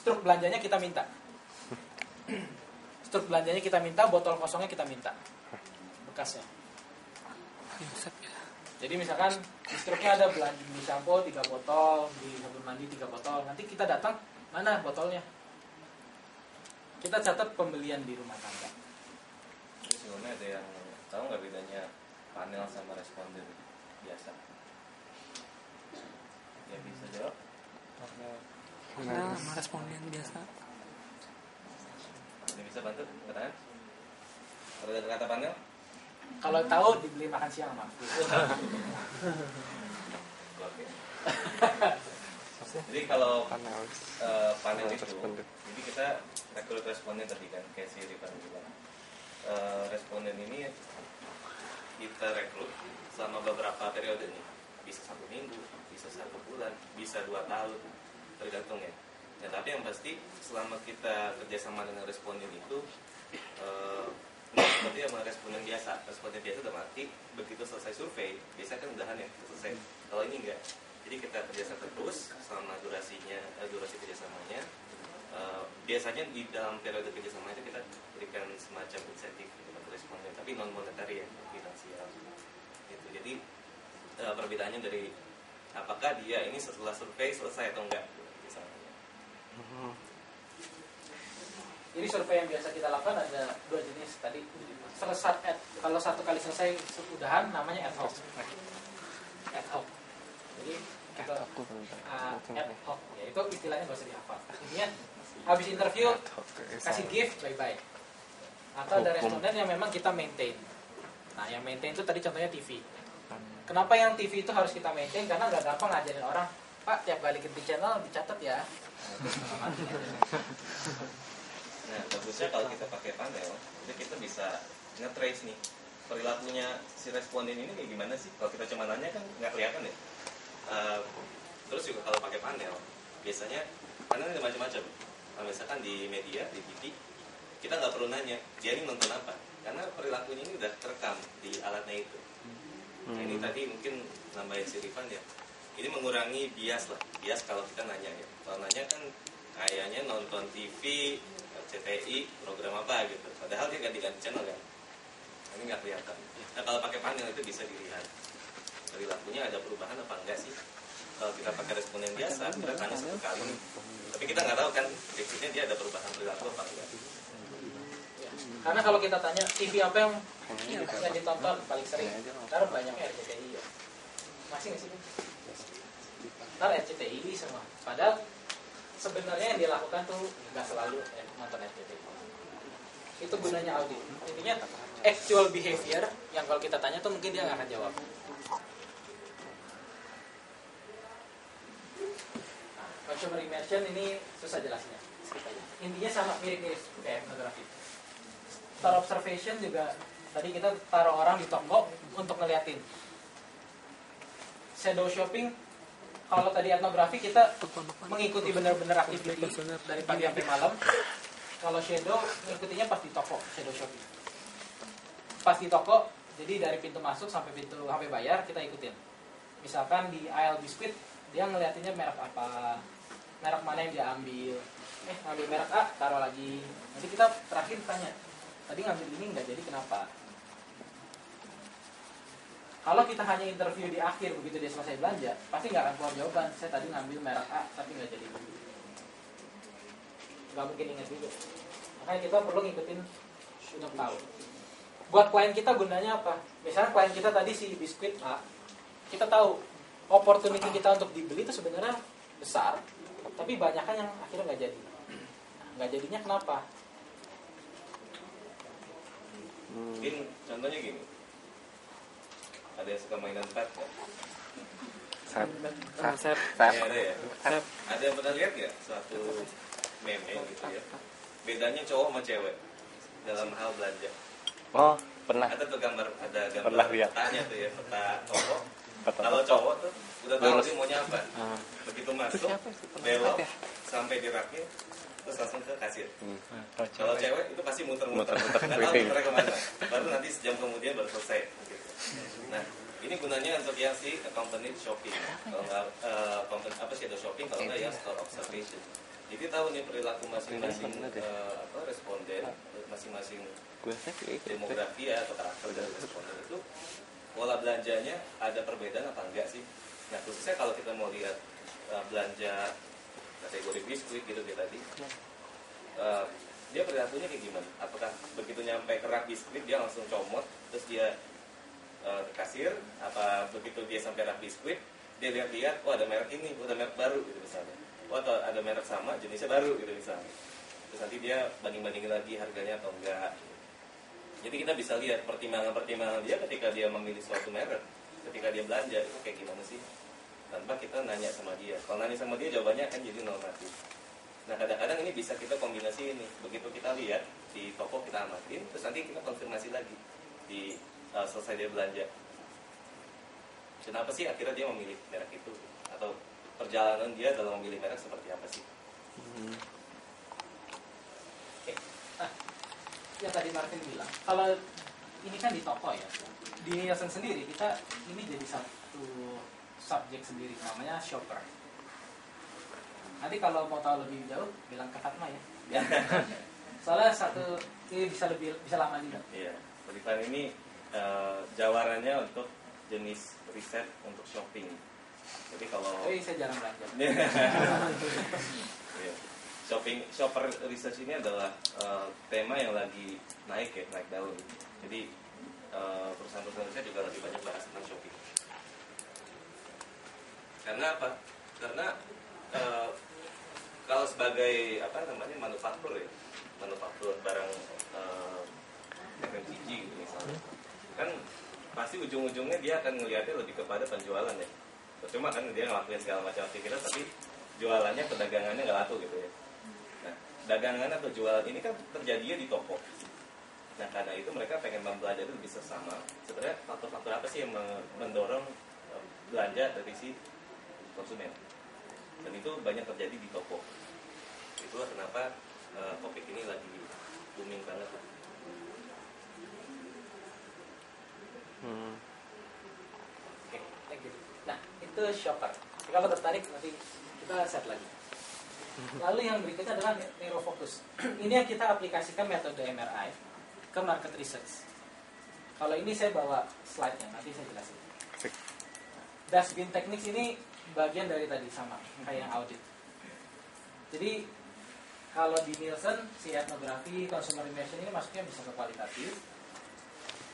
[SPEAKER 1] struk belanjanya kita minta. Struk belanjanya kita minta, botol kosongnya kita minta. Bekasnya. Jadi misalkan di struknya ada belanja di sampo 3 botol, di sabun mandi 3 botol. Nanti kita datang, mana botolnya? Kita catat pembelian di rumah tangga.
[SPEAKER 5] Terus sebenarnya ada yang tahu nggak bedanya panel sama responden biasa? Ya bisa jawab.
[SPEAKER 4] Panel sama responden biasa.
[SPEAKER 5] Ini bisa bantu katakan? Kalau ada kata panel?
[SPEAKER 1] Kalau tahu dibeli makan siang mah.
[SPEAKER 5] Oke. Jadi kalau panel itu, jadi kita rekrut responden tadi kan, kayak si Rifan bilang. Responden ini kita rekrut selama beberapa periode nih, bisa 1 minggu, bisa 1 bulan, bisa 2 tahun, tergantung ya. Ya tapi yang pasti selama kita kerjasama dengan responden itu seperti sama responden biasa. Responden biasa udah mati, begitu selesai survei, biasanya kan udahan ya, selesai. Kalau ini enggak. Jadi kita kerjasama terus selama durasi kerjasamanya. Biasanya di dalam periode kerjasama itu kita berikan semacam insentif kepada responden, tapi non monetary ya, finansial. Gitu. Jadi perbedaannya dari apakah dia ini setelah survei selesai atau enggak, misalnya.
[SPEAKER 1] Jadi survei yang biasa kita lakukan ada 2 jenis tadi. Kalau satu kali selesai udahan namanya ad hoc. Ad hoc. Jadi kita ad hoc ya itu istilahnya nggak usah dihafal. Intinya habis interview kasih gift bye bye. Atau ada responden yang memang kita maintain. Nah yang maintain itu tadi contohnya TV. Kenapa yang TV itu harus kita maintain? Karena nggak gampang ngajarin orang, Pak tiap kali ganti channel dicatat ya.
[SPEAKER 5] Nah, bagusnya kalau kita pakai panel, itu kita bisa nge-trace nih perilakunya si responden ini kayak gimana sih. Kalau kita cuma nanya kan nggak kelihatan ya. Terus juga kalau pakai panel, biasanya panel ada macam-macam. Nah, misalkan di media, di TV, kita nggak perlu nanya dia ini nonton apa, karena perilakunya ini udah terekam di alatnya itu. Nah, ini tadi mungkin nambahin si Rifan ya. Ini mengurangi bias lah. Bias kalau kita nanya ya. Kalau nanya kan kayaknya nonton TV, CTI, program apa gitu. Padahal dia ganti-ganti channel kan. Ini nggak kelihatan. Nah kalau pakai panel itu bisa dilihat perilakunya ada perubahan apa enggak sih. Kalau kita pakai responden biasa, kita tanya satu kali. Tapi kita nggak tahu kan berikutnya dia ada perubahan perilaku apa enggak.
[SPEAKER 1] Karena kalau kita tanya TV apa yang ditonton paling sering, karena banyaknya RCTI ya. Masih nggak sih? Ntar RCTI semua. Padahal sebenarnya yang dilakukan tuh nggak selalu nonton RCTI. Itu gunanya audit. Intinya actual behavior yang kalau kita tanya tuh mungkin dia nggak akan jawab. Consumer immersion ini susah jelasnya. Intinya sama mirip-mirip kayak etnografi. Star observation juga tadi kita taruh orang di toko untuk ngeliatin. Shadow shopping, kalau tadi etnografi kita mengikuti benar-benar aktivitas dari pagi sampai malam. Kalau shadow mengikutinya pas di toko, shadow shopping. Pas di toko, jadi dari pintu masuk sampai pintu sampai bayar kita ikutin. Misalkan di aisle biskuit dia ngeliatinnya merek apa, merek mana yang dia ambil. Ambil merek A, taruh lagi. Nanti kita terakhir tanya, tadi ngambil ini nggak jadi kenapa? Kalau kita hanya interview di akhir begitu dia selesai belanja, pasti nggak akan keluar jawaban. Saya tadi ngambil merek A tapi nggak jadi. Nggak mungkin ingat juga. Makanya kita perlu ngikutin untuk tahu. Buat klien kita gunanya apa? Misalnya klien kita tadi si biskuit A, kita tahu opportunity kita untuk dibeli itu sebenarnya besar, tapi banyak kan yang akhirnya nggak jadi. Nggak jadinya kenapa?
[SPEAKER 5] Mungkin contohnya gini, ada yang suka mainan pet ya? Ya, ada ya. Ada yang pernah lihat ya suatu meme gitu ya? Bedanya cowok sama cewek dalam hal belanja.
[SPEAKER 3] Oh, pernah.
[SPEAKER 5] Ada tuh gambar, ada gambar
[SPEAKER 3] Pernah lihat.
[SPEAKER 5] petanya tuh ya, peta toko. Kalau cowok tuh udah tahu dia maunya apa. Begitu masuk, belok sampai di raknya, terus langsung ke kasir. Kalau cewek itu pasti muter-muter, nggak tahu muternya kemana. Baru nanti sejam kemudian baru selesai. Gitu. Nah, ini gunanya untuk yang si accompanied shopping. Kalau nggak shadow shopping, kalau nggak ya store observation. Jadi tahu nih perilaku masing-masing responden, masing-masing demografi ya, atau karakter dari responden itu pola belanjanya ada perbedaan apa enggak sih? Nah khususnya kalau kita mau lihat belanja kategori biskuit gitu kayak tadi, dia perilakunya kayak gimana? Apakah begitu nyampe ke rak biskuit dia langsung comot terus dia ke kasir? Apa begitu dia sampai rak biskuit dia lihat-lihat, oh ada merek ini, oh ada merek baru gitu misalnya, oh atau ada merek sama jenisnya baru gitu misalnya, terus nanti dia banding-bandingin lagi harganya atau enggak. Jadi kita bisa lihat pertimbangan-pertimbangan dia ketika dia memilih suatu merek, ketika dia belanja itu kayak gimana sih, tanpa kita nanya sama dia. Kalau nanya sama dia jawabannya akan jadi normatif. Nah kadang-kadang ini bisa kita kombinasi ini. Begitu kita lihat di toko kita amatin, terus nanti kita konfirmasi lagi di selesai dia belanja. Kenapa sih akhirnya dia memilih merek itu? Atau perjalanan dia dalam memilih merek seperti apa sih?
[SPEAKER 1] Oke. Nah, yang tadi Martin bilang, kalau ini kan di toko ya, di Nielsen sendiri kita ini jadi satu subjek sendiri namanya shopper. Nanti kalau mau tahu lebih jauh bilang ke Fatma ya. Soalnya satu ini bisa lama juga.
[SPEAKER 5] Iya, Rifan ini jawarannya untuk jenis riset untuk shopping. Jadi kalau
[SPEAKER 1] saya jarang belanja.
[SPEAKER 5] Iya. shopper research ini adalah tema yang lagi naik daun. Jadi perusahaan-perusahaan riset juga lebih banyak bahas tentang shopping. Karena apa? Karena kalau sebagai manufaktur barang FMCG gitu misalnya, kan pasti ujung-ujungnya dia akan ngelihatnya lebih kepada penjualan ya. Cuma kan dia ngelakuin segala macam aktivitas tapi jualannya, perdagangannya nggak laku gitu ya. Nah, dagangan atau jualan ini kan terjadinya di toko. Nah, karena itu mereka pengen mempelajari lebih seksama sebenarnya faktor-faktor apa sih yang mendorong belanja dari si konsumen. Dan itu banyak terjadi di toko. Itulah kenapa topik ini lagi booming banget.
[SPEAKER 1] Oke, thank you. Nah, itu shopper. Kalau tertarik nanti kita set lagi. Lalu yang berikutnya adalah neurofocus. Ini yang kita aplikasikan metode MRI ke market research. Kalau ini saya bawa slide-nya, nanti saya jelasin. Dustbin Techniques ini bagian dari tadi sama, kayak yang audit. Jadi kalau di Nielsen, si etnografi, consumer immersion ini masuknya bisa ke kualitatif,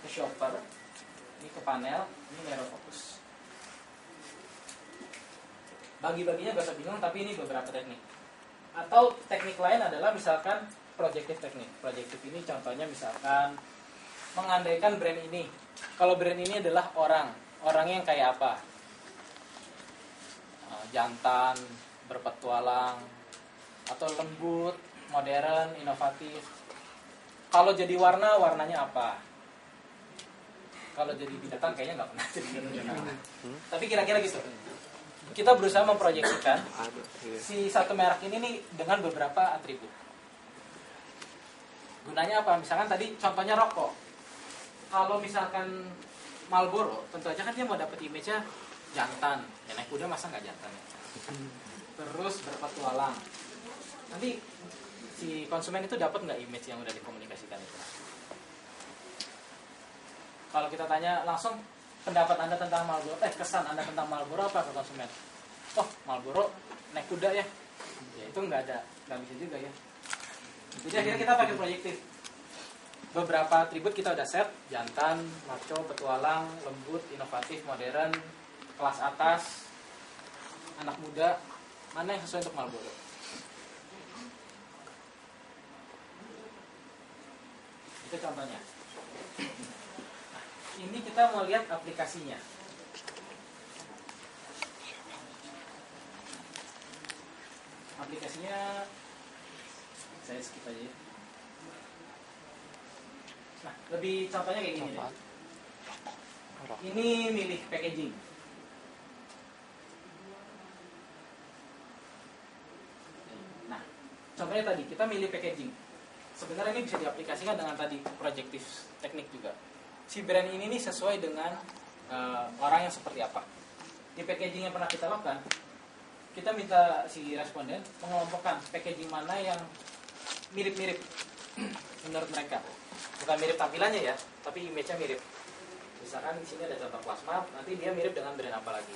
[SPEAKER 1] ke shopper, ini ke panel, ini neurofocus. Bagi-baginya gak usah bingung, tapi ini beberapa teknik. Atau teknik lain adalah misalkan projective teknik. Projective ini contohnya misalkan mengandaikan brand ini. Kalau brand ini adalah orangnya yang kayak apa? Jantan, berpetualang, atau lembut, modern, inovatif. Kalau jadi warnanya apa? Kalau jadi binatang kayaknya nggak pernah jadi binatang. Tapi kira-kira gitu. Kita berusaha memproyeksikan si satu merek ini nih dengan beberapa atribut. Gunanya apa? Misalkan tadi contohnya rokok. Kalau misalkan Marlboro, tentu aja kan dia mau dapat image-nya jantan. Ya naik kuda masa nggak jantan ya? Terus berpetualang. Nanti si konsumen itu dapat nggak image yang udah dikomunikasikan itu? Kalau kita tanya langsung pendapat Anda tentang Marlboro, kesan Anda tentang Marlboro apa ke konsumen? Oh, Marlboro naik kuda ya? Ya itu nggak bisa juga ya. Jadi akhirnya kita pakai proyektif. Beberapa atribut kita udah set, jantan, macho, petualang, lembut, inovatif, modern, kelas atas, anak muda, mana yang sesuai untuk Marlboro? Itu contohnya. Nah, ini kita mau lihat aplikasinya. Aplikasinya saya skip aja ya. Nah, lebih contohnya kayak gini deh. Ini milih packaging. Nah, contohnya tadi kita milih packaging. Sebenarnya ini bisa diaplikasikan dengan tadi projective teknik juga. Si brand ini nih sesuai dengan orang yang seperti apa. Di packaging yang pernah kita lakukan, kita minta si responden mengelompokkan packaging mana yang mirip-mirip menurut mereka. Bukan mirip tampilannya ya, tapi image-nya mirip. Misalkan di sini ada contoh plasma, nanti dia mirip dengan brand apa lagi.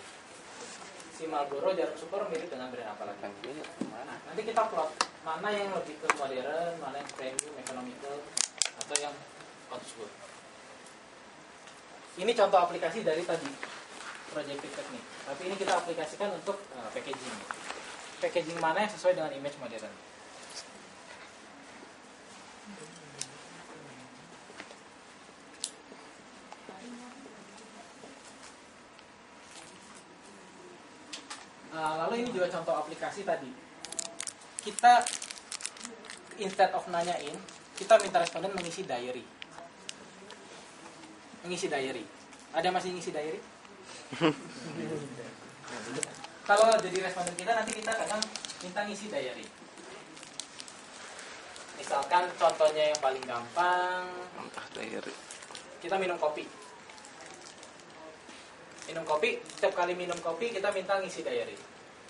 [SPEAKER 1] Si Marlboro jarum super mirip dengan brand apa lagi. Nah, nanti kita plot mana yang lebih ke modern, mana yang premium, economical, atau yang consumer. Ini contoh aplikasi dari tadi projective technique. Tapi ini kita aplikasikan untuk packaging. Packaging mana yang sesuai dengan image modern. Lalu ini juga contoh aplikasi tadi. Kita instead of nanyain, kita minta responden mengisi diary. Mengisi diary. Ada masih ngisi diary? Kalau jadi responden kita nanti kita kadang minta ngisi diary. Misalkan contohnya yang paling gampang,
[SPEAKER 3] Diary.
[SPEAKER 1] kita minum kopi. Minum kopi, setiap kali minum kopi kita minta ngisi diary.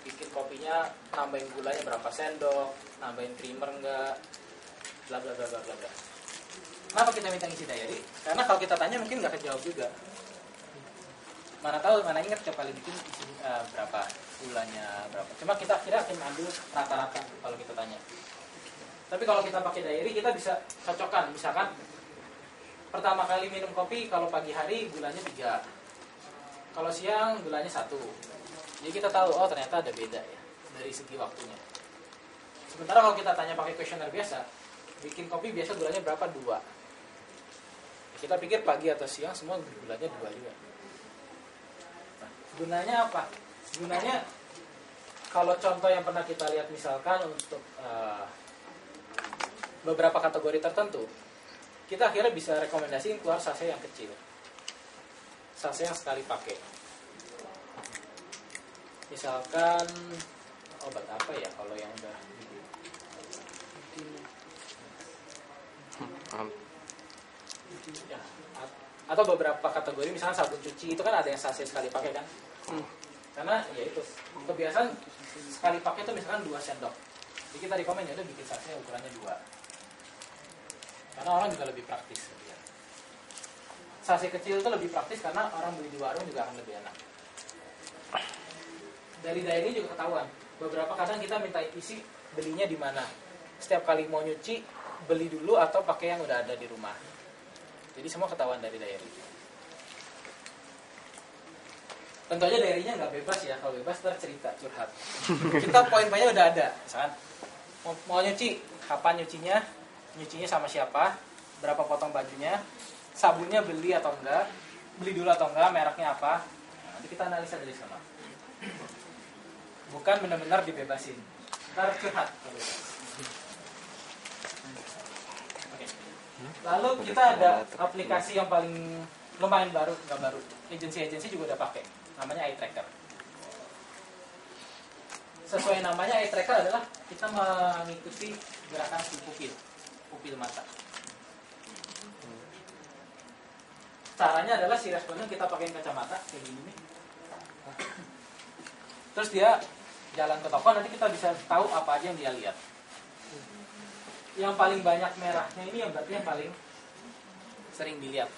[SPEAKER 1] Bikin kopinya, nambahin gulanya berapa sendok, nambahin creamer enggak, bla bla bla bla bla. Kenapa kita minta ngisi diary? Karena kalau kita tanya mungkin nggak kejawab juga. Mana tahu, mana ingat setiap kali bikin isi berapa. gulanya berapa. Cuma kita akhirnya akan ambil rata-rata kalau kita tanya. Tapi kalau kita pakai diary kita bisa cocokkan. Misalkan pertama kali minum kopi kalau pagi hari gulanya 3, kalau siang gulanya 1. Jadi kita tahu oh ternyata ada beda ya dari segi waktunya. Sementara kalau kita tanya pakai kuesioner biasa, bikin kopi biasa gulanya berapa? 2. Kita pikir pagi atau siang semua gulanya 2 juga. Nah, gunanya apa? Gunanya kalau contoh yang pernah kita lihat misalkan untuk beberapa kategori tertentu, kita akhirnya bisa rekomendasiin keluar sachet yang kecil, sachet yang sekali pakai. Misalkan obat apa ya kalau yang udah ya, atau beberapa kategori misalnya sabun cuci itu kan ada yang sachet sekali pakai kan. Karena ya itu kebiasaan sekali pakai itu misalkan 2 sendok. Jadi kita rekomen ya udah bikin sachet ukurannya 2. Karena orang juga lebih praktis. Sachet kecil itu lebih praktis karena orang beli di warung juga akan lebih enak. Dari diary juga ketahuan. Beberapa kadang kita minta isi belinya di mana. Setiap kali mau nyuci beli dulu atau pakai yang udah ada di rumah. Jadi semua ketahuan dari diary. Tentu aja diary-nya nggak bebas ya. Kalau bebas ntar cerita curhat. Kita poin-poinnya udah ada. Misalkan mau nyuci, kapan nyucinya sama siapa, berapa potong bajunya, sabunnya beli atau enggak, beli dulu atau enggak, mereknya apa. Nah, nanti kita analisa dari sana. Bukan benar-benar dibebasin. Ntar curhat. Oke. Lalu kita ada aplikasi yang paling lumayan baru, nggak baru. Agensi-agensi juga udah pakai. Namanya Eye Tracker. Sesuai namanya, Eye Tracker adalah kita mengikuti gerakan si pupil mata. Caranya adalah si responden kita pakai kacamata kayak gini nih. Terus dia jalan ke toko, nanti kita bisa tahu apa aja yang dia lihat. Yang paling banyak merahnya ini yang berarti yang paling sering dilihat.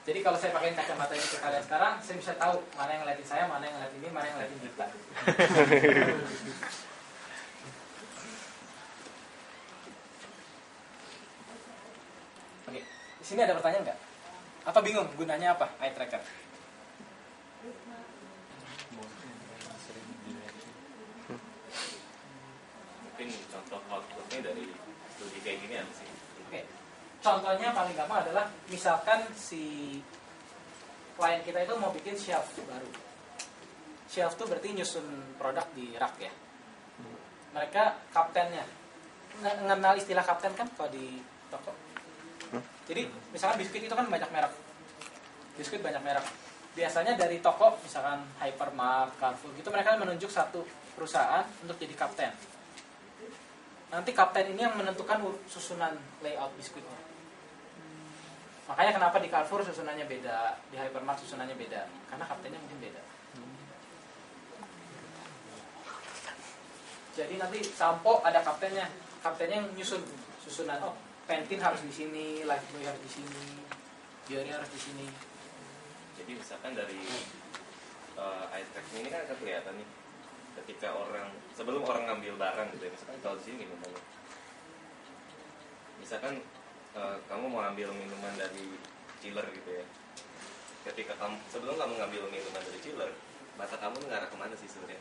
[SPEAKER 1] Jadi kalau saya pakai kacamata ini ke kalian sekarang, saya bisa tahu mana yang ngeliatin saya, mana yang ngeliatin ini, mana yang ngeliatin kita. Oke, di sini ada pertanyaan nggak? Atau bingung gunanya apa eye tracker?
[SPEAKER 5] Mungkin contoh outputnya dari studi kayak gini apa sih?
[SPEAKER 1] Oke. Contohnya paling gampang adalah misalkan si klien kita itu mau bikin shelf baru. Shelf itu berarti nyusun produk di rak ya. Mereka kaptennya. Mengenal istilah kapten kan kalau di toko? Jadi misalkan biskuit itu kan banyak merek. Biskuit banyak merek. Biasanya dari toko misalkan Hypermart, Carrefour gitu mereka menunjuk satu perusahaan untuk jadi kapten. Nanti kapten ini yang menentukan susunan layout biskuitnya. Makanya kenapa di Carrefour susunannya beda, di Hypermart susunannya beda, karena kaptennya mungkin beda. Jadi nanti sampo ada kaptennya yang nyusun susunan. Oh, Pantene harus di sini, Lifebuoy harus di sini, Dior harus di sini.
[SPEAKER 5] Jadi misalkan dari eye tracking ini kan akan kelihatan nih ketika sebelum orang ngambil barang gitu ya, misalkan kalau di sini minumannya, misalkan kamu mau ambil minuman dari chiller gitu ya, ketika sebelum kamu ngambil minuman dari chiller, mata kamu ngarah kemana sih sebenarnya?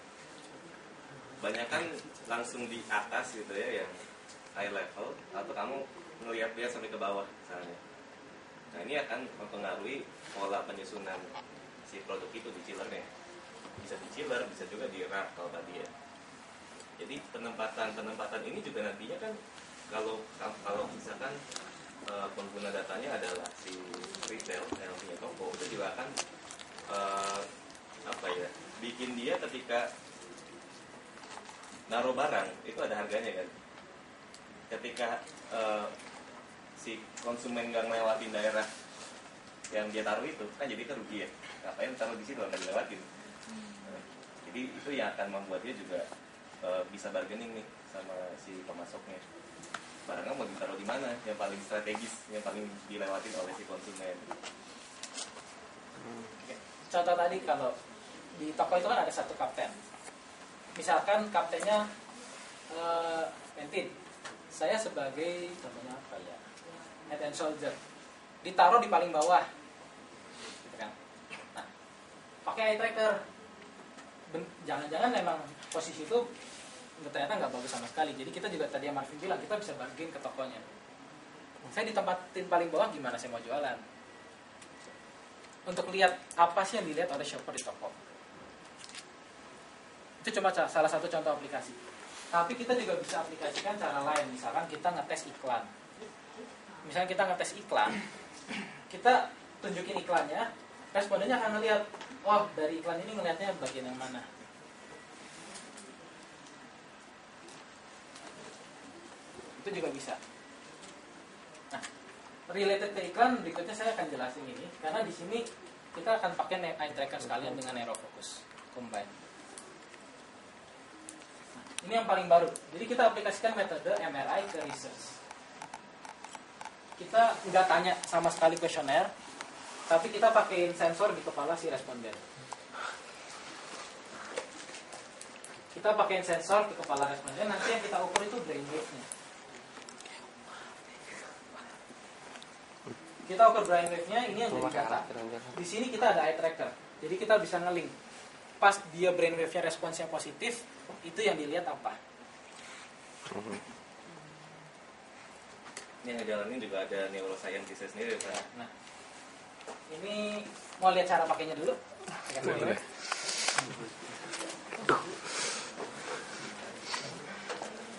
[SPEAKER 5] Banyak kan langsung di atas gitu ya, yang high level, atau kamu ngelihat dia sampai ke bawah misalnya. Nah ini akan mempengaruhi pola penyusunan si produk itu di chillernya. Bisa di chiller, bisa juga di rak kalau tadi ya. Jadi penempatan ini juga nantinya kan kalau misalkan pengguna datanya adalah si retail yang punya toko, itu juga akan bikin dia ketika naruh barang itu ada harganya kan. Ketika si konsumen nggak ngelewatin daerah yang dia taruh itu kan jadi kerugi ya. Ngapain taruh di situ nggak dilewatin. Jadi itu yang akan membuat dia juga bisa bargaining nih sama si pemasoknya. Barangnya mau ditaruh di mana yang paling strategis, yang paling dilewatin oleh si konsumen.
[SPEAKER 1] Oke. Contoh tadi kalau di toko itu kan ada satu kapten. Misalkan kaptennya Pentin. Saya sebagai contohnya apa ya? Head and shoulder. Ditaruh di paling bawah. Gitu kan. Nah, pakai eye tracker. Jangan-jangan memang posisi itu ternyata nggak bagus sama sekali. Jadi kita juga tadi yang Marvin bilang, kita bisa bargain ke tokonya. Saya ditempatin paling bawah, gimana saya mau jualan? Untuk lihat apa sih yang dilihat oleh shopper di toko. Itu cuma salah satu contoh aplikasi. Tapi kita juga bisa aplikasikan cara lain. Misalkan kita ngetes iklan. Misalkan kita ngetes iklan, kita tunjukin iklannya, respondennya akan ngelihat, oh dari iklan ini ngelihatnya bagian yang mana. Itu juga bisa. Nah, related ke iklan berikutnya saya akan jelasin ini, karena di sini kita akan pakai eye tracker sekalian dengan neurofocus combine. Nah, ini yang paling baru. Jadi kita aplikasikan metode MRI ke research. Kita nggak tanya sama sekali kuesioner, tapi kita pakai sensor di kepala si responden. Kita pakai sensor ke kepala responden, nanti yang kita ukur itu brain wave-nya. Kita ukur brain wave-nya, ini yang jadi data. Di sini kita ada eye tracker. Jadi kita bisa nge-link. Pas dia brain wave-nya responsnya positif, itu yang dilihat apa.
[SPEAKER 5] Ini yang ngejalanin juga ada neuroscientist sendiri, Pak.
[SPEAKER 1] Nah, ini mau lihat cara pakainya dulu.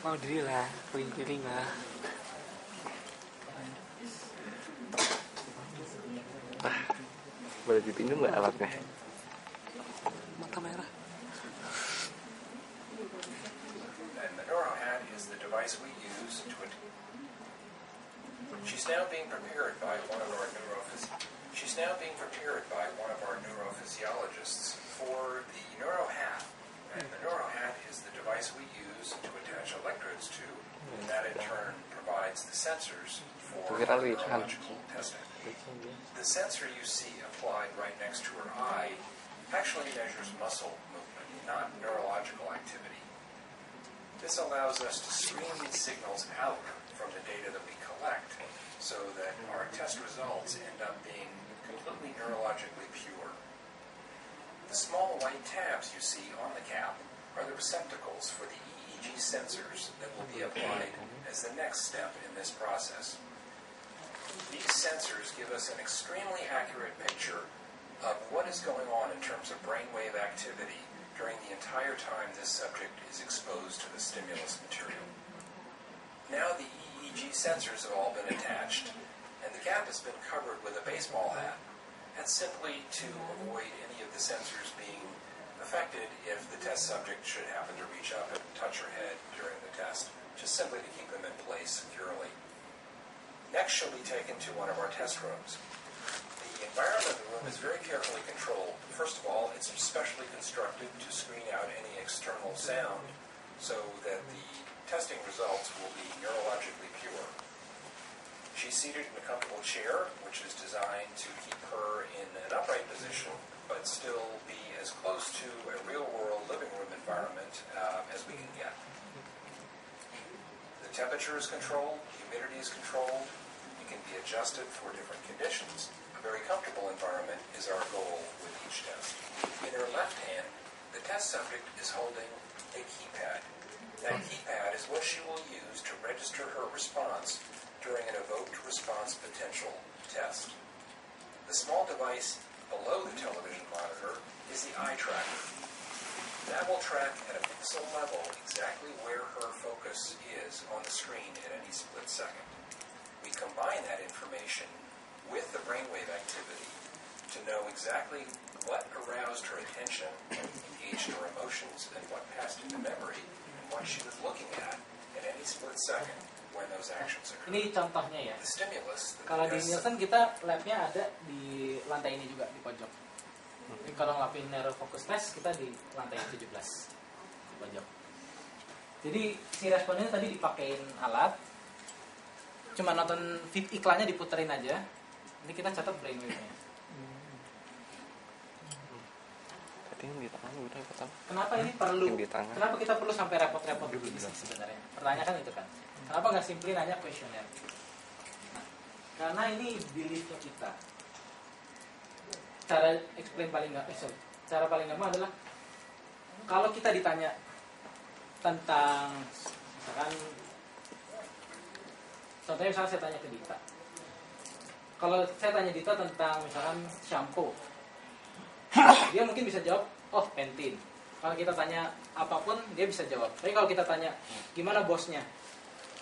[SPEAKER 4] Mau diri lah, keliling lah.
[SPEAKER 3] Boleh dipinjam nggak alatnya?
[SPEAKER 4] Mata merah.
[SPEAKER 6] And the NeuroHat is the device we use to. She's now being prepared by one of our neurophysiologists for the NeuroHat. And the NeuroHat is the device we use to attach electrodes to, and that in turn provides the sensors for neurological testing. The sensor you see applied right next to her eye actually measures muscle movement, not neurological activity. This allows us to screen these signals out from the data that we collect so that our test results end up being completely neurologically pure. The small white tabs you see on the cap are the receptacles for the EEG sensors that will be applied as the next step in this process. These sensors give us an extremely accurate picture of what is going on in terms of brainwave activity during the entire time this subject is exposed to the stimulus material. Now the EEG sensors have all been attached, and the cap has been covered with a baseball hat. That's simply to avoid any of the sensors being affected if the test subject should happen to reach up and touch her head during the test, just simply to keep them in place securely. Next, she'll be taken to one of our test rooms. The environment of the room is very carefully controlled. First of all, it's specially constructed to screen out any external sound so that the testing results will be neurologically pure. She's seated in a comfortable chair, which is designed to keep her in an upright position, but still be as close to a real-world living room environment as we can get. The temperature is controlled, humidity is controlled, it can be adjusted for different conditions. A very comfortable environment is our goal with each test. In her left hand, the test subject is holding a keypad. That keypad is what she will use to register her response during an evoked response potential test. The small device below the television monitor is the eye tracker. That will track at a pixel level exactly where her focus is on the screen at any split second. We combine that information with the brainwave activity to know exactly what aroused her attention, engaged her emotions, and what passed into memory, and what she was looking at any split second when those actions occur.
[SPEAKER 1] Ini contohnya ya.
[SPEAKER 6] The stimulus.
[SPEAKER 1] Kalau di Nielsen kita labnya ada di lantai ini juga di pojok. Jadi kalau ngelakuin neurofocus test kita di lantai 17 di pojok. Jadi si respondennya tadi dipakein alat, cuma nonton iklannya diputerin aja. Ini kita catat brainwave-nya.
[SPEAKER 3] Yang di tangan udah ketemu.
[SPEAKER 1] Kenapa ini perlu?
[SPEAKER 3] Yang di tangan.
[SPEAKER 1] Kenapa kita perlu sampai repot-repot begini sih sebenarnya? Pertanyaan kan itu kan. Kenapa nggak simply nanya kuesioner? Nah, karena ini beliefnya kita. Cara explain paling cara paling gampang adalah kalau kita ditanya tentang misalkan contohnya misalnya saya tanya ke Dita. Kalau saya tanya Dita tentang misalkan shampoo, dia mungkin bisa jawab, oh Pantene. Kalau kita tanya apapun, dia bisa jawab. Tapi kalau kita tanya, gimana bosnya?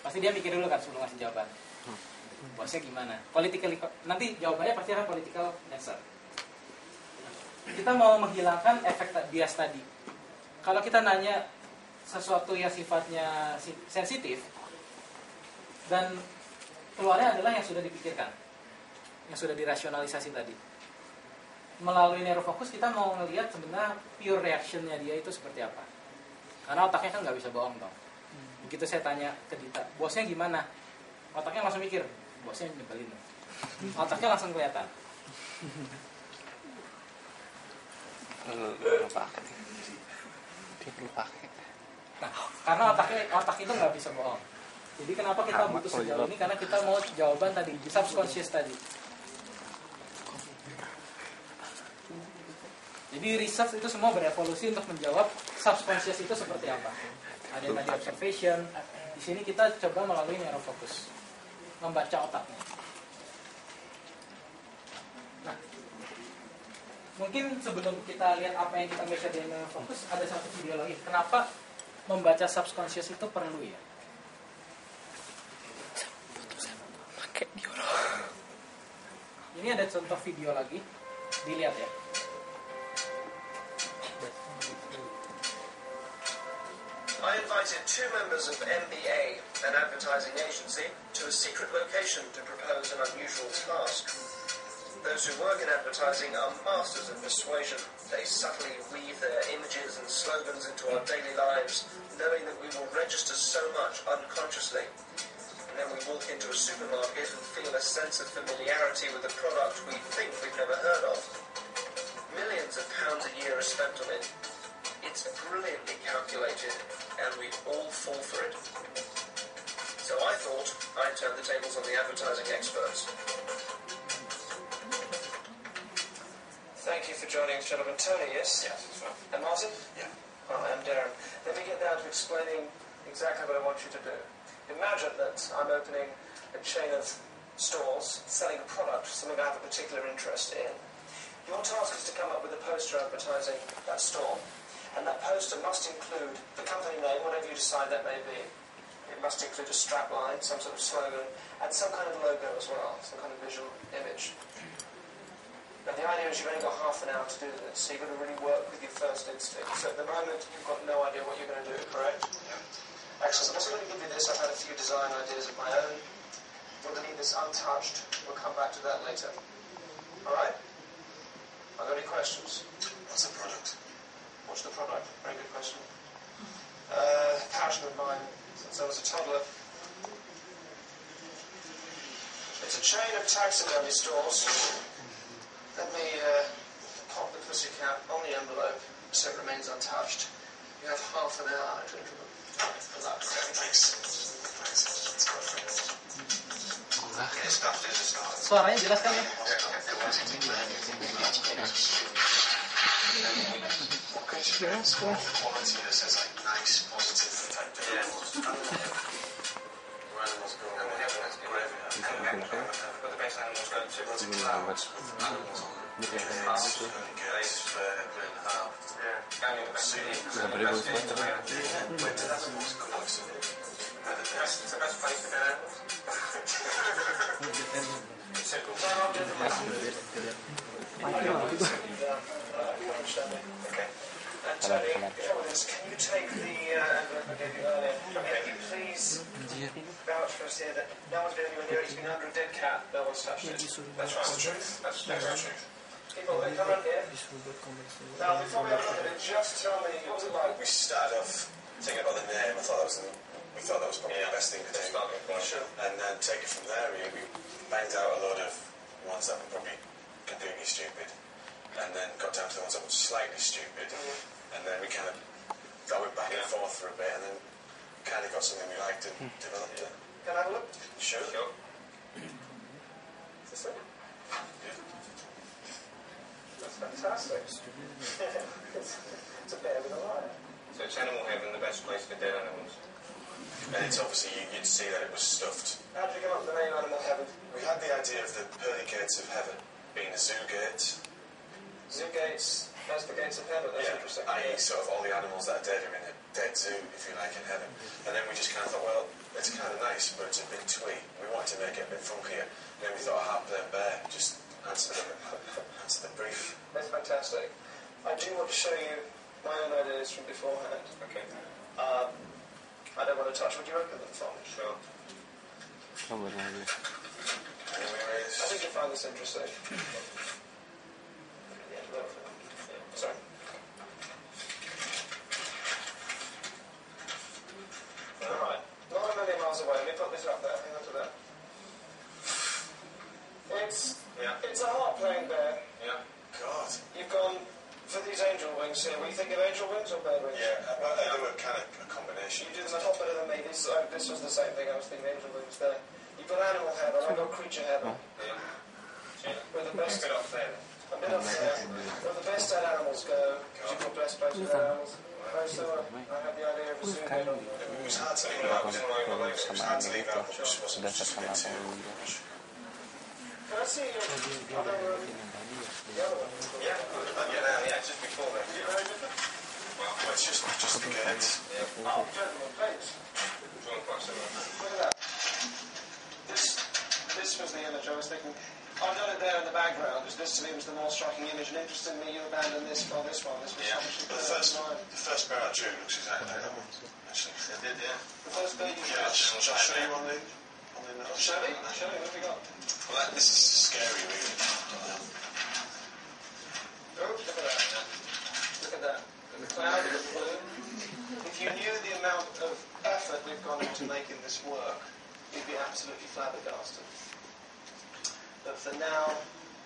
[SPEAKER 1] Pasti dia mikir dulu kan sebelum ngasih jawaban. Bosnya gimana? Nanti jawabannya pasti akan political answer. Kita mau menghilangkan efek bias tadi. Kalau kita nanya sesuatu yang sifatnya sensitif, dan keluarnya adalah yang sudah dipikirkan, yang sudah dirasionalisasi tadi. Melalui neurofokus kita mau ngelihat sebenarnya pure reaction-nya dia itu seperti apa. Karena otaknya kan nggak bisa bohong dong. Begitu saya tanya ke Dita, bosnya gimana? Otaknya langsung mikir, bosnya nyebelin. Otaknya langsung kelihatan.
[SPEAKER 3] Pakai. Dia perlu pakai.
[SPEAKER 1] Nah, karena otak itu nggak bisa bohong. Jadi kenapa kita butuh sejauh ini? Karena kita mau jawaban tadi, subconscious tadi. Jadi research itu semua berevolusi untuk menjawab subconscious itu seperti apa. Ada yang tadi observation. Di sini kita coba melalui neurofokus, membaca otaknya. Nah, mungkin sebelum kita lihat apa yang kita baca di neurofokus, ada satu video lagi. Kenapa membaca subconscious itu perlu ya? Ini ada contoh video lagi, dilihat ya.
[SPEAKER 7] I invited 2 members of MBA, an advertising agency, to a secret location to propose an unusual task. Those who work in advertising are masters of persuasion. They subtly weave their images and slogans into our daily lives, knowing that we will register so much unconsciously. And then we walk into a supermarket and feel a sense of familiarity with a product we think we've never heard of. Millions of pounds a year are spent on it. It's brilliantly calculated, and we all fall for it. So I thought I'd turn the tables on the advertising experts. Thank you for joining us, gentlemen. Tony, yes?
[SPEAKER 6] Yes, that's right.
[SPEAKER 7] And Martin?
[SPEAKER 6] Yeah.
[SPEAKER 7] Hi, I'm Darren. Let me get down to explaining exactly what I want you to do. Imagine that I'm opening a chain of stores selling a product, something I have a particular interest in. Your task is to come up with a poster advertising that store. And that poster must include the company name, whatever you decide that may be. It must include a strapline, some sort of slogan, and some kind of logo as well, some kind of visual image. Now the idea is you've only got half an hour to do this, so you've got to really work with your first instinct. So at the moment, you've got no idea what you're going to do, correct?
[SPEAKER 6] Yeah.
[SPEAKER 7] Excellent. I'm just going to give you this. I've had a few design ideas of my own. We're going to leave this untouched. We'll come back to that later. All right? Are there any questions?
[SPEAKER 6] What's the product?
[SPEAKER 7] What's the product? Very good question. Passion of mine since I was a toddler. It's a chain of taxidermy stores. Let me pop the pussycat on the envelope so it remains untouched. You have half an hour, gentlemen. Good luck.
[SPEAKER 6] Thanks. That's perfect. Get stuffed in the start.
[SPEAKER 1] Suaranya jelas kan ya?
[SPEAKER 6] Quality that says like nice, positive, effective. Yeah. Animals go and we have a grave. But the best animals go to lots of clouds with animals on them. That's really good. Bird and half. Yeah. Only the best winter animals close. It's the best place to get animals. Simple. Okay. And Tony, can you take the envelope I gave you earlier? Can you please vouch for us here that no one's been anywhere near it? It's been under a dead cat. No one's touched it. That's right. That's the truth. That's the truth.
[SPEAKER 7] People, they come in here. Now, before we have a look at it, just tell me, what was it like?
[SPEAKER 6] We started off thinking about the name. We thought that was probably the best thing to do.
[SPEAKER 7] Sure.
[SPEAKER 6] And then take it from there. We banged out a load of ones that were probably completely stupid. and then got down to the ones that were slightly stupid, and then we kind of went back and forth for a bit, and then kind of got something we liked and developed it.
[SPEAKER 7] Can I have a look?
[SPEAKER 6] Sure.
[SPEAKER 7] Is this it? That's fantastic. It's a bear with a lion.
[SPEAKER 5] So it's Animal Heaven, the best place for dead animals.
[SPEAKER 6] And it's obviously, you'd see that it was stuffed.
[SPEAKER 7] How did you come up with the name Animal Heaven?
[SPEAKER 6] We had the idea of the pearly gates of heaven being the zoo gates.
[SPEAKER 7] Zoo gates, that's the gates of heaven. That's interesting.
[SPEAKER 6] I.e. sort of all the animals that are dead are in a dead zoo, if you like, in heaven. And then we just kind of thought, well, it's kind of nice, but it's a bit twee. We wanted to make it a bit funkier. And then we thought a half-plain bear just answer the brief.
[SPEAKER 7] That's fantastic. I do want to show you my own ideas from beforehand.
[SPEAKER 5] Okay.
[SPEAKER 7] I don't want to touch. Would you open them for me?
[SPEAKER 5] Sure.
[SPEAKER 6] Anyway,
[SPEAKER 7] I think you'll find this interesting. Sorry. Alright. Not a million miles away. Let me put this up there. Hang on to that. It's a heart-playing bear.
[SPEAKER 5] Yeah.
[SPEAKER 6] God.
[SPEAKER 7] You've gone for these angel wings here. Were you thinking of angel wings or bird wings?
[SPEAKER 6] Yeah, well, they were kind of a combination.
[SPEAKER 7] You did them a lot better than me. This was the same thing. I was thinking angel wings there. You've got animal heaven. I've got creature heaven. Where the best...
[SPEAKER 5] Bit off there.
[SPEAKER 7] A bit of where the best dead animals go. You've got best place for dead animals. So I had the idea of a zoo bed on the...
[SPEAKER 6] It was hard to leave out. It was hard to leave out, but just wasn't just a bit too much.
[SPEAKER 7] Can I see your other the other one?
[SPEAKER 5] Yeah, just before that.
[SPEAKER 7] Is it very different?
[SPEAKER 5] Well,
[SPEAKER 6] It's just the gates.
[SPEAKER 7] Oh, gentlemen, please.
[SPEAKER 5] John quite similar.
[SPEAKER 7] Look at that. This was the image I was thinking. I've got it there in the background, because this to me was the more striking image, and interestingly, you abandoned this for this one. This was published in
[SPEAKER 6] But the first bear I drew looks exactly like that one, actually.
[SPEAKER 5] It did, yeah.
[SPEAKER 7] The first bear you
[SPEAKER 6] Yeah, I'll show you on the
[SPEAKER 7] Show me, what have we got?
[SPEAKER 6] Well, this is scary, really.
[SPEAKER 7] Oh, look at that. Look at that. The cloud of blue. If you knew the amount of effort we've gone into making this work, you'd be absolutely flabbergasted. But for now,